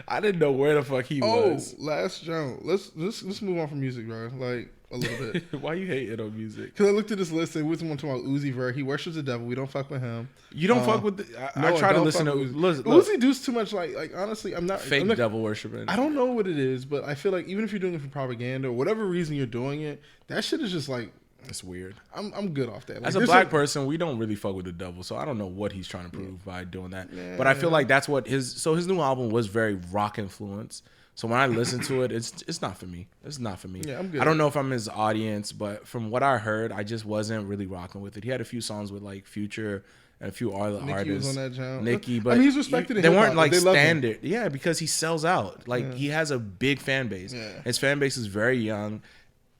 I didn't know where the fuck he was. Last jump. Let's move on from music, bro. Like a little bit. Why you hating on music? Because I looked at this list and we was one talking about Uzi Vert. He worships the devil. We don't fuck with him. You don't fuck with No, I try to don't listen to fuck with Uzi. Uzi. Uzi does too much. Like honestly, I'm not Fake I'm not, devil worshiping. I don't know what it is, but I feel like even if you're doing it for propaganda or whatever reason you're doing it, that shit is just like It's weird. I'm good off that. Like, As a there's black person, we don't really fuck with the devil, so I don't know what he's trying to prove by doing that. But I feel like that's what his new album was very rock influenced. So when I listen to it, it's not for me. It's not for me. Yeah, I'm good. I don't know if I'm his audience, but from what I heard, I just wasn't really rocking with it. He had a few songs with like Future and a few other Nicki artists. was on that jump. Nicki, I but mean, he's respected in they hip-hop, weren't like they love him. standard. Yeah, because he sells out. Like he has a big fan base. Yeah. His fan base is very young.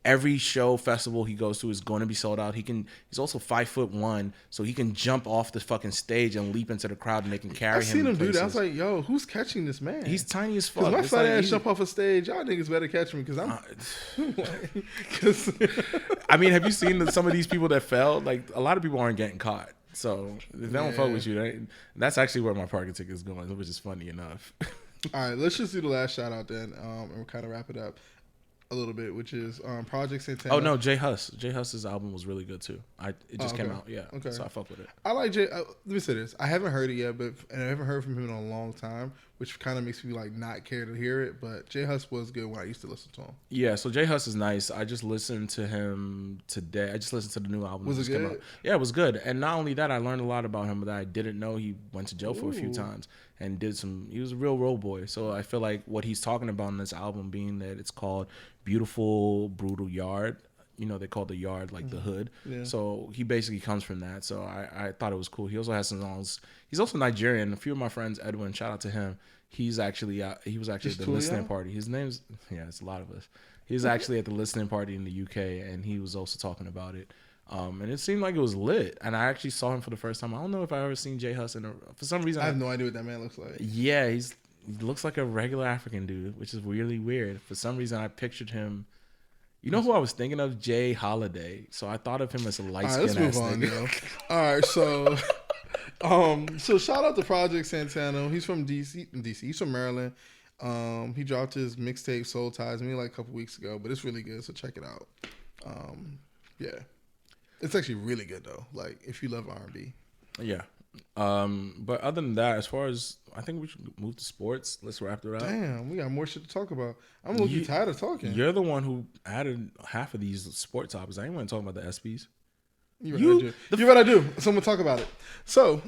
every show festival he goes to is going to be sold out. He's also 5'1", so he can jump off the fucking stage and leap into the crowd, and they can carry him. I seen him do that. I was places. like, yo, who's catching this man? He's tiny as fuck. Because my It's fat like, ass jump off a stage, y'all niggas better catch me because I'm. Cause I mean, have you seen some of these people that fell? Like, a lot of people aren't getting caught. So if they don't fuck with you, that's actually where my parking ticket is going, which is funny enough. All right, let's just do the last shout out then, and we'll kind of wrap it up a little bit, which is Project Santana. Oh no, J Hus. J Hus's album was really good too. It just came out, Okay. So I fuck with it. I like J. Let me say this: I haven't heard it yet, and I haven't heard from him in a long time, which kind of makes me like not care to hear it. But J Hus was good when I used to listen to him. Yeah, so J Hus is nice. I just listened to him today. I just listened to the new album. Was it good? Came out. Yeah, it was good. And not only that, I learned a lot about him that I didn't know. He went to jail for a few times and he was a real road boy. So I feel like what he's talking about in this album, being that it's called Beautiful Brutal Yard. You know, they call the yard like the hood. Yeah. So he basically comes from that. So I thought it was cool. He also has some songs. He's also Nigerian. A few of my friends, Edwin, shout out to him. He was actually at the listening party. His name's, it's a lot of us. He was actually at the listening party in the UK, and he was also talking about it. And it seemed like it was lit. And I actually saw him for the first time. I don't know if I ever seen J Hus for some reason. I have no idea what that man looks like. Yeah, he looks like a regular African dude, which is really weird. For some reason, I pictured him. You know who I was thinking of? Jay Holiday. So I thought of him as a light-skinned ass nigga. All right, so so shout out to Project Santana. He's from DC. He's from Maryland. He dropped his mixtape Soul Ties maybe like a couple weeks ago, but it's really good, so check it out. Yeah. It's actually really good though. Like if you love R&B. Yeah. But other than that, as far as I think we should move to sports. Let's wrap it up. Damn, we got more shit to talk about. I'm looking tired of talking. You're the one who added half of these sports topics. I ain't want to talk about the ESPYs. You're what I do. So I'm gonna talk about it. So,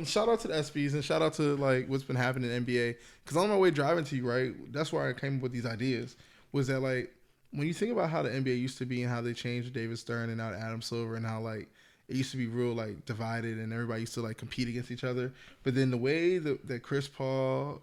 shout out to the ESPYs and shout out to like what's been happening in NBA. Because on my way driving to you, right? That's where I came up with these ideas. Was that like when you think about how the NBA used to be and how they changed David Stern and now to Adam Silver and how like it used to be real like divided and everybody used to like compete against each other. But then the way that Chris Paul,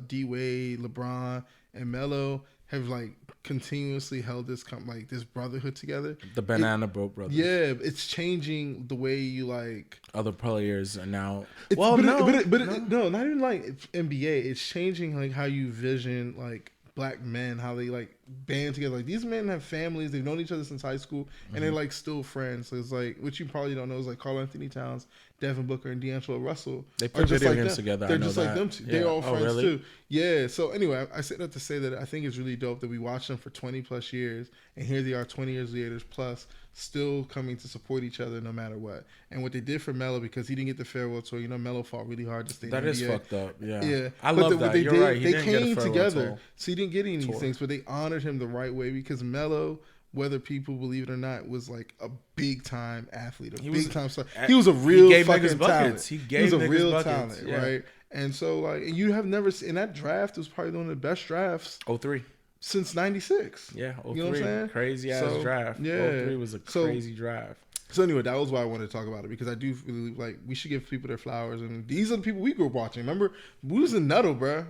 D Wade, LeBron, and Melo have like continuously held this this brotherhood together. The Banana Boat Brothers. Yeah, it's changing the way you like other players are now. No, not even like NBA. It's changing like how you vision like black men, how they like band together. Like these men have families, they've known each other since high school, and they're like still friends. So it's like what you probably don't know is like Karl Anthony Towns, Devin Booker, and D'Angelo Russell. They play video games together. They're just like them two. Yeah. They're all friends really? too. Yeah. So anyway, I said that to say that I think it's really dope that we watched them for 20 plus years, and here they are 20 years later plus, still coming to support each other no matter what. And what they did for Melo, because he didn't get the farewell tour, Melo fought really hard to stay in the NBA. That is fucked up. Yeah. Yeah. I love that. You're right. They came together. So he didn't get any of these things, but they honored him the right way because Melo, whether people believe it or not, was like a big time athlete, big time star. He was a real fucking talent. He was a real talent, right? And so like, and you have never seen, and that draft was probably one of the best drafts. 03. Since 96. Yeah, 03. You know what I'm saying? Crazy ass draft. Yeah. 03 was a crazy draft. So anyway, that was why I wanted to talk about it, because I do really like we should give people their flowers, and these are the people we grew up watching. Remember, we was in Nuddle, bro.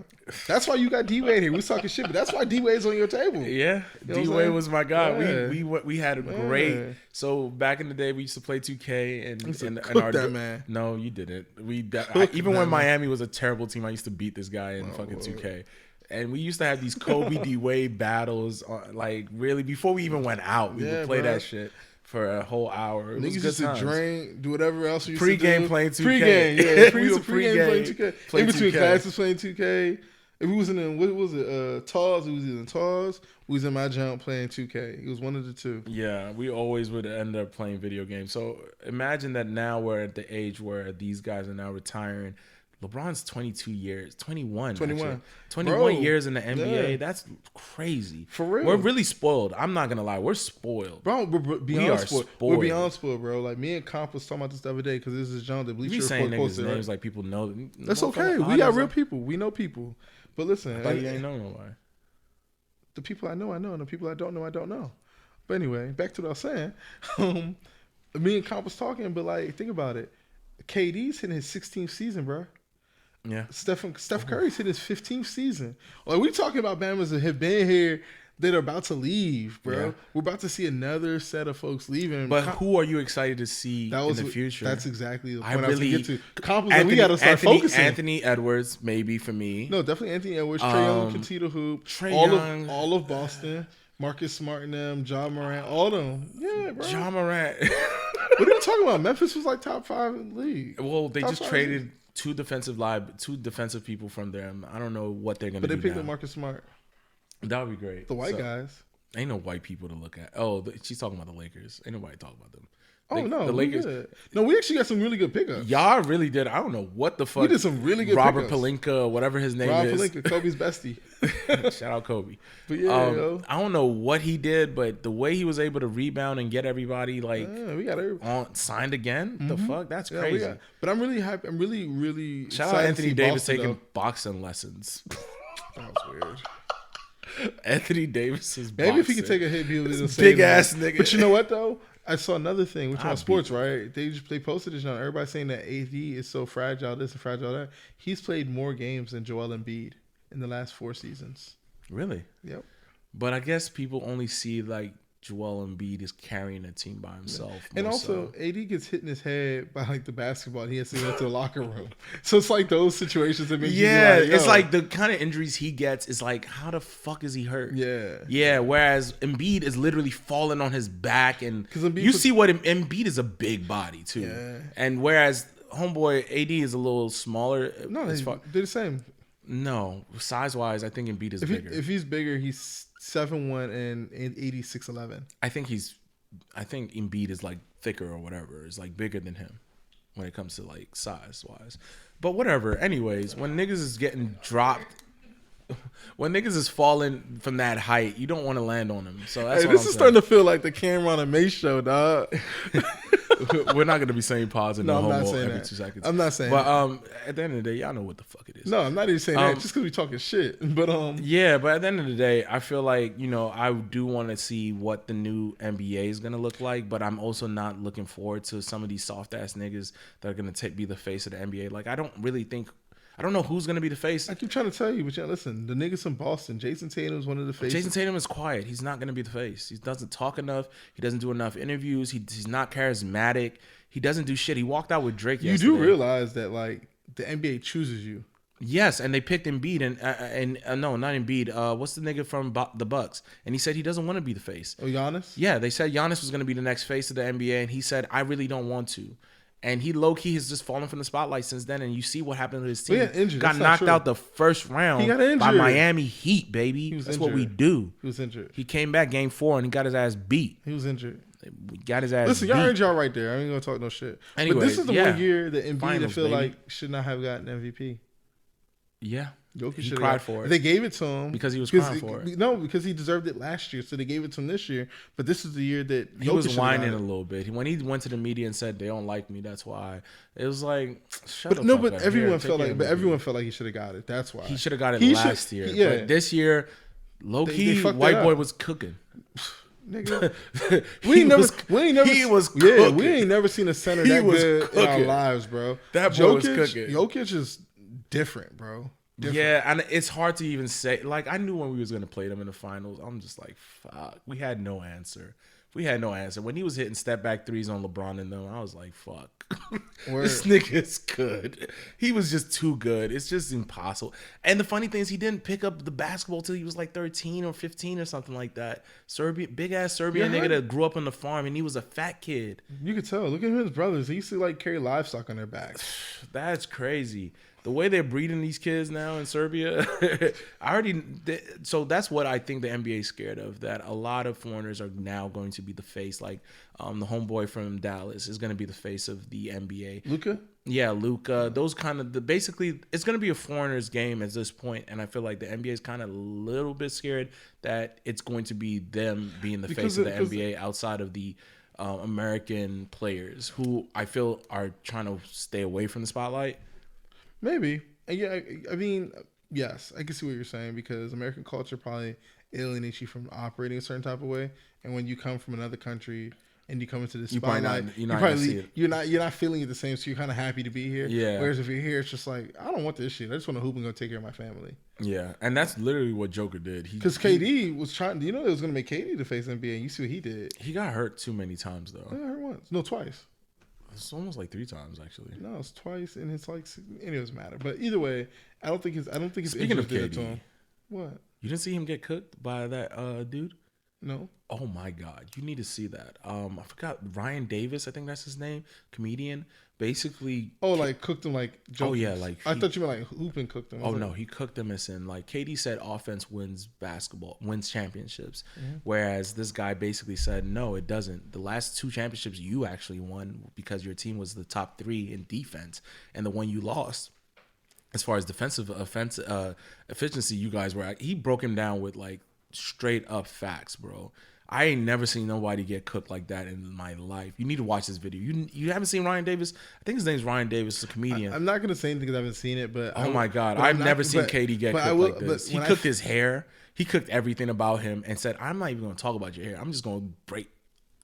That's why you got D-Wade here. We was talking shit, but that's why D-Wade's on your table. Yeah, you know D-Wade was my guy. Yeah. We had a great. So back in the day, we used to play 2K and our that man. No, you didn't. Even when Miami was a terrible team, I used to beat this guy in fucking 2K. And we used to have these Kobe D-Wade battles, like really before we even went out. We would play that shit for a whole hour. It was good used to times. drink, do whatever else we used Pre-game to do. playing 2K. Pre-game, yeah. We used to Pre-game playing 2K. In between classes playing 2K. If we was in, what was it, TAWS, we was either in TAWS, we was in my jump playing 2K. It was one of the two. Yeah, we always would end up playing video games. So imagine that now we're at the age where these guys are now retiring. LeBron's 21 years in the NBA. Yeah. That's crazy. For real. We're really spoiled. I'm not going to lie. We're spoiled. Bro, we're beyond spoiled. We're beyond spoiled, bro. Like, me and Comp was talking about this the other day because this is John, the Bleacher Report saying posted. Names like people know. That's okay. We got real people. We know people. But listen. I thought you ain't know nobody. The people I know, and the people I don't know. But anyway, back to what I was saying. Me and Comp was talking, but like, think about it. KD's hitting his 16th season, bro. Yeah, Steph Curry's hit his 15th season. Like, we talking about Bama's that have been here that are about to leave, bro. Yeah. We're about to see another set of folks leaving. But who are you excited to see in the future? That's exactly the I point I was really going to get to. Comp was like, we got to start focusing. Anthony Edwards, maybe for me. No, definitely Anthony Edwards. Trae Young, continue to hoop. Trae all Young. all of Boston. Marcus Smart and them. John Morant. All of them. Yeah, bro. John Morant. What are you talking about? Memphis was like top 5 in the league. Well, they Top just 5 traded two defensive people from them. I don't know what they're going to do. But they picked now. up Marcus Smart. That would be great. The white guys. Ain't no white people to look at. Oh, she's talking about the Lakers. Ain't nobody talking about them. Oh, no. The Lakers. No, we actually got some really good pickups. Y'all really did. I don't know what the fuck. We did some really good Robert pickups. Pelinka, whatever his name Rob is. Pelinka, Kobe's bestie. Shout out Kobe. But yeah, yo. I don't know what he did, but the way he was able to rebound and get everybody like We got everybody. signed again. The fuck? That's Yeah, crazy. but I'm really happy. I'm really, really Shout out excited to Anthony see Davis Boston, taking though. boxing lessons. That was weird. Anthony Davis is Maybe if he could take a hit, he'll do the same. big ass nigga. But you know what though? I saw another thing. We're talking I'll about sports, right? They posted this now. Everybody saying that AD is so fragile, this and fragile that. He's played more games than Joel Embiid in the last 4 seasons. Really? Yep. But I guess people only see like Joel Embiid is carrying a team by himself. And more also, so. AD gets hit in his head by like the basketball. And he has to go to the locker room. So it's like those situations that make Yeah, you be it's yo. like the kind of injuries he gets is like, how the fuck is he hurt? Yeah. Yeah, whereas Embiid is literally falling on his back, and 'Cause Embiid you puts- see what Embiid is a big body too. Yeah. And whereas homeboy AD is a little smaller. No, as they're far, the same. no, size wise, I think Embiid is If, bigger. if he's bigger, he's 7'1" and 86'11". I think Embiid is like thicker or whatever. Is like bigger than him when it comes to like size wise. But whatever. Anyways, when niggas is getting dropped, when niggas is falling from that height, you don't want to land on them. So that's Hey, what this I'm is saying. starting to feel like the Cameron and Mace show, dog. We're not gonna be saying pause and No, no I'm not homo saying every that. 2 seconds. I'm not saying But that. at the end of the day, y'all know what the fuck it is. No, I'm not even saying that just because we talking shit. But Yeah, but at the end of the day, I feel like, I do want to see what the new NBA is going to look like, but I'm also not looking forward to some of these soft ass niggas that are going to be the face of the NBA. Like, I don't know who's going to be the face. I keep trying to tell you, but yeah, listen, the niggas from Boston, Jason Tatum is one of the faces. Jason Tatum is quiet. He's not going to be the face. He doesn't talk enough. He doesn't do enough interviews. He's not charismatic. He doesn't do shit. He walked out with Drake You yesterday. do realize that like the NBA chooses you. Yes, and they picked Embiid and no, not Embiid. What's the nigga from the Bucks? And he said he doesn't want to be the face. Oh, Giannis? Yeah, they said Giannis was going to be the next face of the NBA, and he said, I really don't want to. And he low-key has just fallen from the spotlight since then, and you see what happened to his team. Well, he got injured. Got That's not knocked true. out the first round He got by injured. Miami Heat, baby. was That's what we injured. do. He was injured. He came back game 4, and he got his ass beat. He was injured. We got his ass Listen, beat. y'all heard y'all right there. I ain't gonna talk no shit. But Anyways, this is the yeah. one year that Embiid I Finals, feel baby. like should not have gotten MVP. Yeah. Jokic He should've cried got- for it. They gave it to him Because he was crying for it. No, because he deserved it last year, so they gave it to him this year. But this is the year that He Jokic was should've whining got a it. little bit. When he went to the media and said they don't like me, that's why. It was like, shut But the no, fuck but up. everyone Here, take felt your like, but MVP. everyone felt like he should have got it. That's why He should have got it He last should- year. yeah. But this year, low They key, fucked white it boy up. was cooking. Nigga. He We ain't never, was yeah, cooking. we ain't never seen a center He that was good in our cooking. lives, bro. That boy was cooking. Jokic is different, bro. Different. Yeah, and it's hard to even say. Like, I knew when we was gonna play them in the finals. I'm just like, fuck. We had no answer. When he was hitting step back threes on LeBron and them, I was like, fuck. Word. This nigga's good. He was just too good. It's just impossible. And the funny thing is, he didn't pick up the basketball till he was like 13 or 15 or something like that. Big ass Serbian Yeah. nigga that grew up on the farm, and he was a fat kid. You could tell. Look at him and his brothers. They used to like carry livestock on their backs. That's crazy. The way they're breeding these kids now in Serbia, so that's what I think the NBA is scared of, that a lot of foreigners are now going to be the face. Like the homeboy from Dallas is going to be the face of the NBA. Luka? Yeah, Luka. Those kind of basically, it's going to be a foreigner's game at this point, and I feel like the NBA is kind of a little bit scared that it's going to be them being the face of the NBA outside of the American players who I feel are trying to stay away from the spotlight. Maybe. Yeah, I mean, yes, I can see what you're saying, because American culture probably alienates you from operating a certain type of way. And when you come from another country and you come into this You probably spotlight, not- you're not gonna see it. you're not feeling it the same. So you're kind of happy to be here. Yeah. Whereas if you're here, it's just like I don't want this shit. I just want to hoop and go take care of my family. Yeah, and that's literally what Joker did. Because KD was trying. You know, it was going to make KD the face NBA. And you see what he did. He got hurt too many times though. I got hurt once. No, twice. It's almost like 3 times actually. No, it's twice, and it's like it doesn't matter. But either way, I don't think his Speaking of injuries did it to KD, him. What? you didn't see him get cooked by that dude? No. Oh my God, you need to see that. I forgot Ryan Davis, I think that's his name, comedian. Basically, Like cooked him like. oh yeah, jokers. like I thought you meant like hooping cooked him. I oh was no, like, he cooked them as in like KD said offense wins championships, whereas this guy basically said no, it doesn't. The last 2 championships you actually won because your team was the top 3 in defense, and the one you lost, as far as defensive efficiency, you guys were. He broke him down with like straight up facts, bro. I ain't never seen nobody get cooked like that in my life. You need to watch this video. You haven't seen Ryan Davis? I think his name's Ryan Davis, a comedian. I'm not gonna say anything because I haven't seen it, but oh my God, I've never seen KD get cooked like this. He cooked his hair. He cooked everything about him and said, "I'm not even gonna talk about your hair. I'm just gonna break."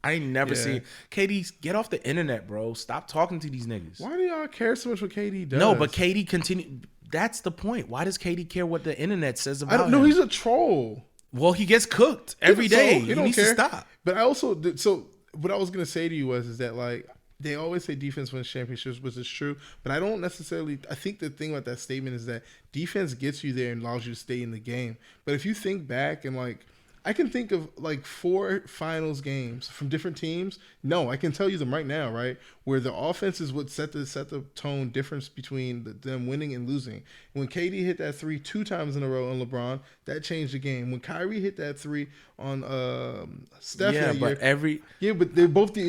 I ain't never seen KD get off the internet, bro. Stop talking to these niggas. Why do y'all care so much what KD does? No, but KD continue. That's the point. Why does KD care what the internet says about him? I don't know. He's a troll. Well, he gets cooked every day. He needs to stop. But I also what I was gonna say to you is that like they always say defense wins championships, which is true. But I don't necessarily. I think the thing about that statement is that defense gets you there and allows you to stay in the game. But if you think back and like. I can think of like 4 finals games from different teams. No, I can tell you them right now, right? Where the offenses would set the tone difference between them winning and losing. When KD hit that 3 2 times in a row on LeBron, that changed the game. When Kyrie hit that 3 on Steph that year, but they both. I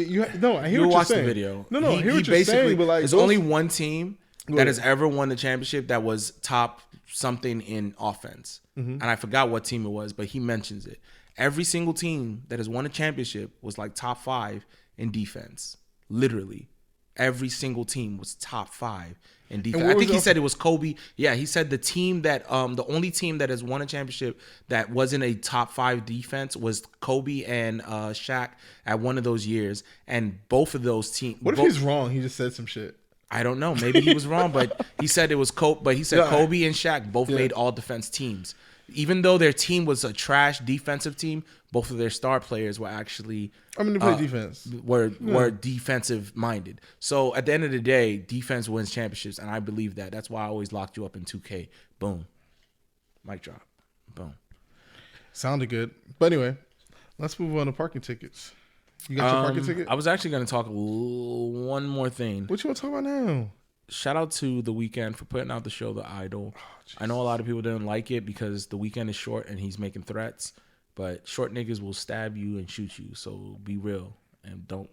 hear what you're saying. The video. No, I hear what you're saying. But like, there's only one team that has ever won the championship that was top something in offense. And I forgot what team it was, but he mentions it. Every single team that has won a championship was like top 5 in defense. Literally. Every single team was top 5 in defense. I think he said it was Kobe. Yeah, he said the team that the only team that has won a championship that wasn't a top 5 defense was Kobe and Shaq at one of those years. And both of those teams. What if he's wrong? He just said some shit. I don't know. Maybe he was wrong, but he said it was Kobe. But he said Kobe and Shaq both made all defense teams. Even though their team was a trash defensive team, both of their star players were actually they play defense. Were defensive minded. So at the end of the day, defense wins championships, and I believe that. That's why I always locked you up in 2K. Boom, mic drop. Boom. Sounded good, but anyway, let's move on to parking tickets. You got your parking ticket? I was actually going to talk one more thing. What you want to talk about now? Shout out to The Weeknd for putting out the show The Idol. I know a lot of people didn't like it because The Weeknd is short and he's making threats, but short niggas will stab you and shoot you. So be real and don't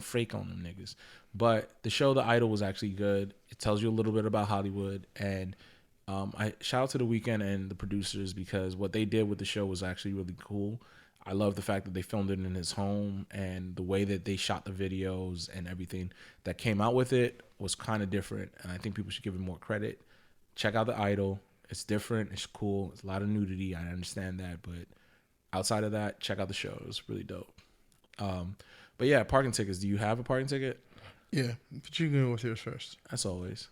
fake on them niggas. But the show The Idol was actually good. It tells you a little bit about Hollywood, and I shout out to The Weeknd and the producers because what they did with the show was actually really cool. I love the fact that they filmed it in his home, and the way that they shot the videos and everything that came out with it was kind of different. And I think people should give it more credit. Check out The Idol. It's different. It's cool. It's a lot of nudity. I understand that. But outside of that, check out the show. It was really dope. But yeah, parking tickets. Do you have a parking ticket? Yeah. But you can go with yours first. As always.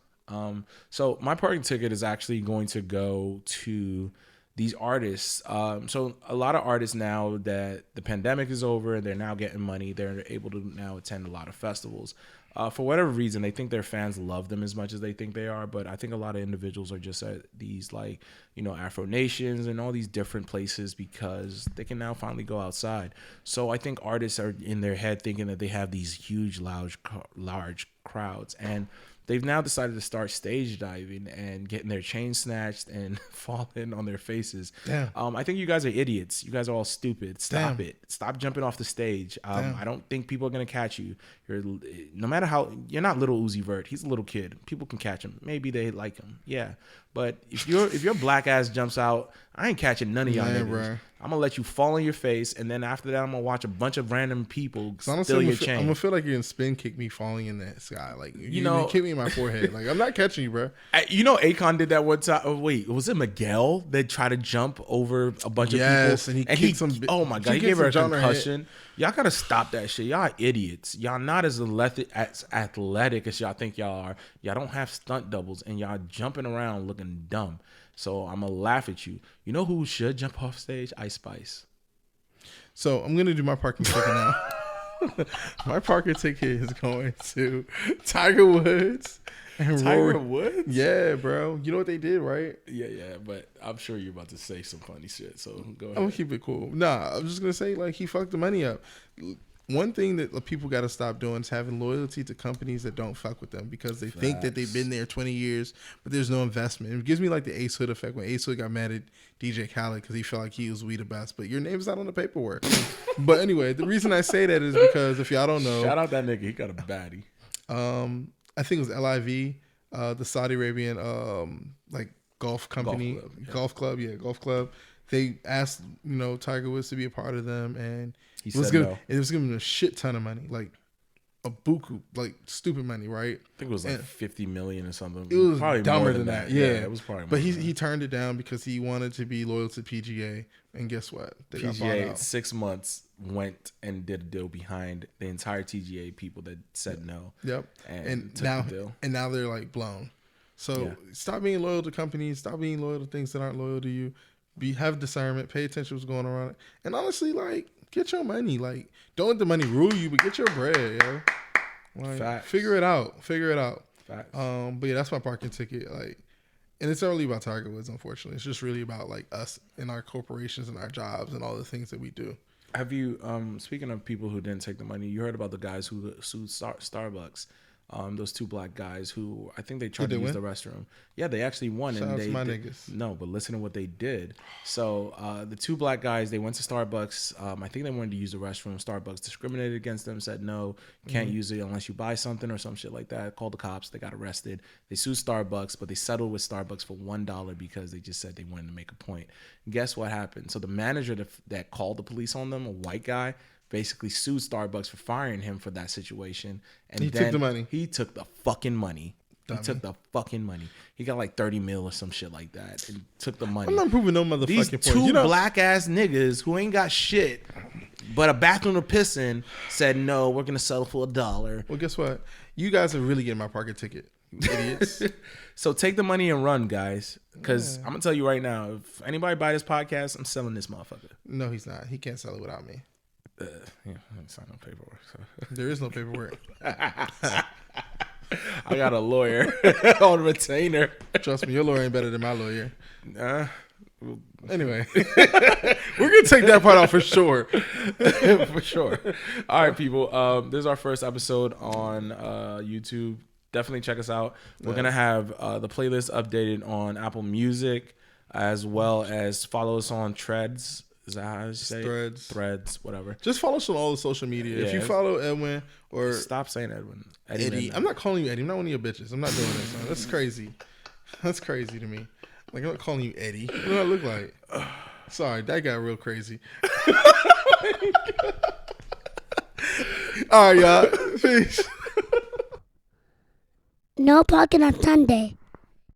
So my parking ticket is actually going to go to these artists. So a lot of artists now that the pandemic is over and they're now getting money, they're able to now attend a lot of festivals. For whatever reason, they think their fans love them as much as they think they are. But I think a lot of individuals are just at these Afro Nations and all these different places because they can now finally go outside. So I think artists are in their head thinking that they have these huge, large crowds. And they've now decided to start stage diving and getting their chains snatched and falling on their faces. Damn. I think you guys are idiots. You guys are all stupid. Stop it. Stop jumping off the stage. I don't think people are going to catch you. No matter how, you're not Lil Uzi Vert. He's a little kid. People can catch him. Maybe they like him. Yeah. But if your black ass jumps out, I ain't catching none of y'all niggas. Bro. I'm going to let you fall on your face, and then after that, I'm going to watch a bunch of random people steal your chain. I'm going to feel like you're going to spin kick me falling in the sky. Like, you kick me in my forehead. Like, I'm not catching you, bro. Akon did that one time. Oh, wait, was it Miguel that tried to jump over a bunch of people? Yes, and he kicked some... Oh, my God. He gave her a concussion. Y'all gotta stop that shit. Y'all idiots. Y'all not as athletic as y'all think y'all are. Y'all don't have stunt doubles, and y'all jumping around looking dumb. So I'm gonna laugh at you. You know who should jump off stage? Ice Spice. So I'm gonna do my parking ticket now. My parking ticket is going to Tiger Woods and Tiger Rory. Woods? Yeah, bro. You know what they did, right? Yeah, but I'm sure you're about to say some funny shit. So go ahead. I'm gonna keep it cool. Nah, I'm just gonna say like he fucked the money up. One thing that people got to stop doing is having loyalty to companies that don't fuck with them because they think that they've been there 20 years, but there's no investment. It gives me like the Ace Hood effect when Ace Hood got mad at DJ Khaled because he felt like he was the best, but your name's not on the paperwork. But anyway, the reason I say that is because if y'all don't know, shout out that nigga. He got a baddie. I think it was LIV, the Saudi Arabian like golf company, golf club. They asked Tiger Woods to be a part of them, and He it was said no. It was giving him a shit ton of money, like a buku, like stupid money, right? I think it was like 50 million or something. It was probably dumber more than that. Yeah, Yeah, it was probably. But more than he turned it down because he wanted to be loyal to PGA, and guess what? They got bought PGA out. 6 months went and did a deal behind the entire TGA people that said no. Yep. And took now the deal. and now they're like blown. So stop being loyal to companies. Stop being loyal to things that aren't loyal to you. Have discernment. Pay attention to what's going on. And honestly, like, get your money. Like, don't let the money rule you, but get your bread, yo. Like, Facts. figure it out. Facts. But yeah, that's my parking ticket. Like, and it's not really about Tiger Woods, unfortunately. It's just really about like us and our corporations and our jobs and all the things that we do. Have you, speaking of people who didn't take the money, you heard about the guys who sued Starbucks? Those two black guys who I think they tried to use the restroom. Yeah, they actually won. Shout and out they to my did, niggas. No, but listen to what they did. So the two black guys, they went to Starbucks. I think they wanted to use the restroom. Starbucks discriminated against them, said no, can't use it unless you buy something or some shit like that. Called the cops. They got arrested. They sued Starbucks, but they settled with Starbucks for $1 because they just said they wanted to make a point. Guess what happened? So the manager that called the police on them, a white guy, basically sued Starbucks for firing him for that situation. And he took the money. He took the fucking money. Dummy. He took the fucking money. He got like 30 mil or some shit like that and took the money. I'm not proving no motherfucking These point. two black ass niggas who ain't got shit but a bathroom to piss in said no, we're gonna settle for $1. Well, guess what? You guys are really getting my parking ticket, you idiots. So take the money and run, guys. Because I'm gonna tell you right now, if anybody buy this podcast, I'm selling this motherfucker. No, he's not. He can't sell it without me. Yeah, I didn't sign no paperwork. So. There is no paperwork. I got a lawyer on retainer. Trust me, your lawyer ain't better than my lawyer. Well, Anyway, we're gonna take that part out for sure. for sure. All right, people. This is our first episode on YouTube. Definitely check us out. We're gonna have the playlist updated on Apple Music, as well as follow us on Threads. Is that how you say it? Threads, whatever. Just follow us on all the social media. Yeah, if you follow Edwin or stop saying Edwin. Eddie, I'm not calling you Eddie. I'm not one of your bitches. I'm not doing this. Man. That's crazy. That's crazy to me. Like, I'm not calling you Eddie. What do I look like? Sorry, that got real crazy. All right, y'all. Peace. No parking on Sunday.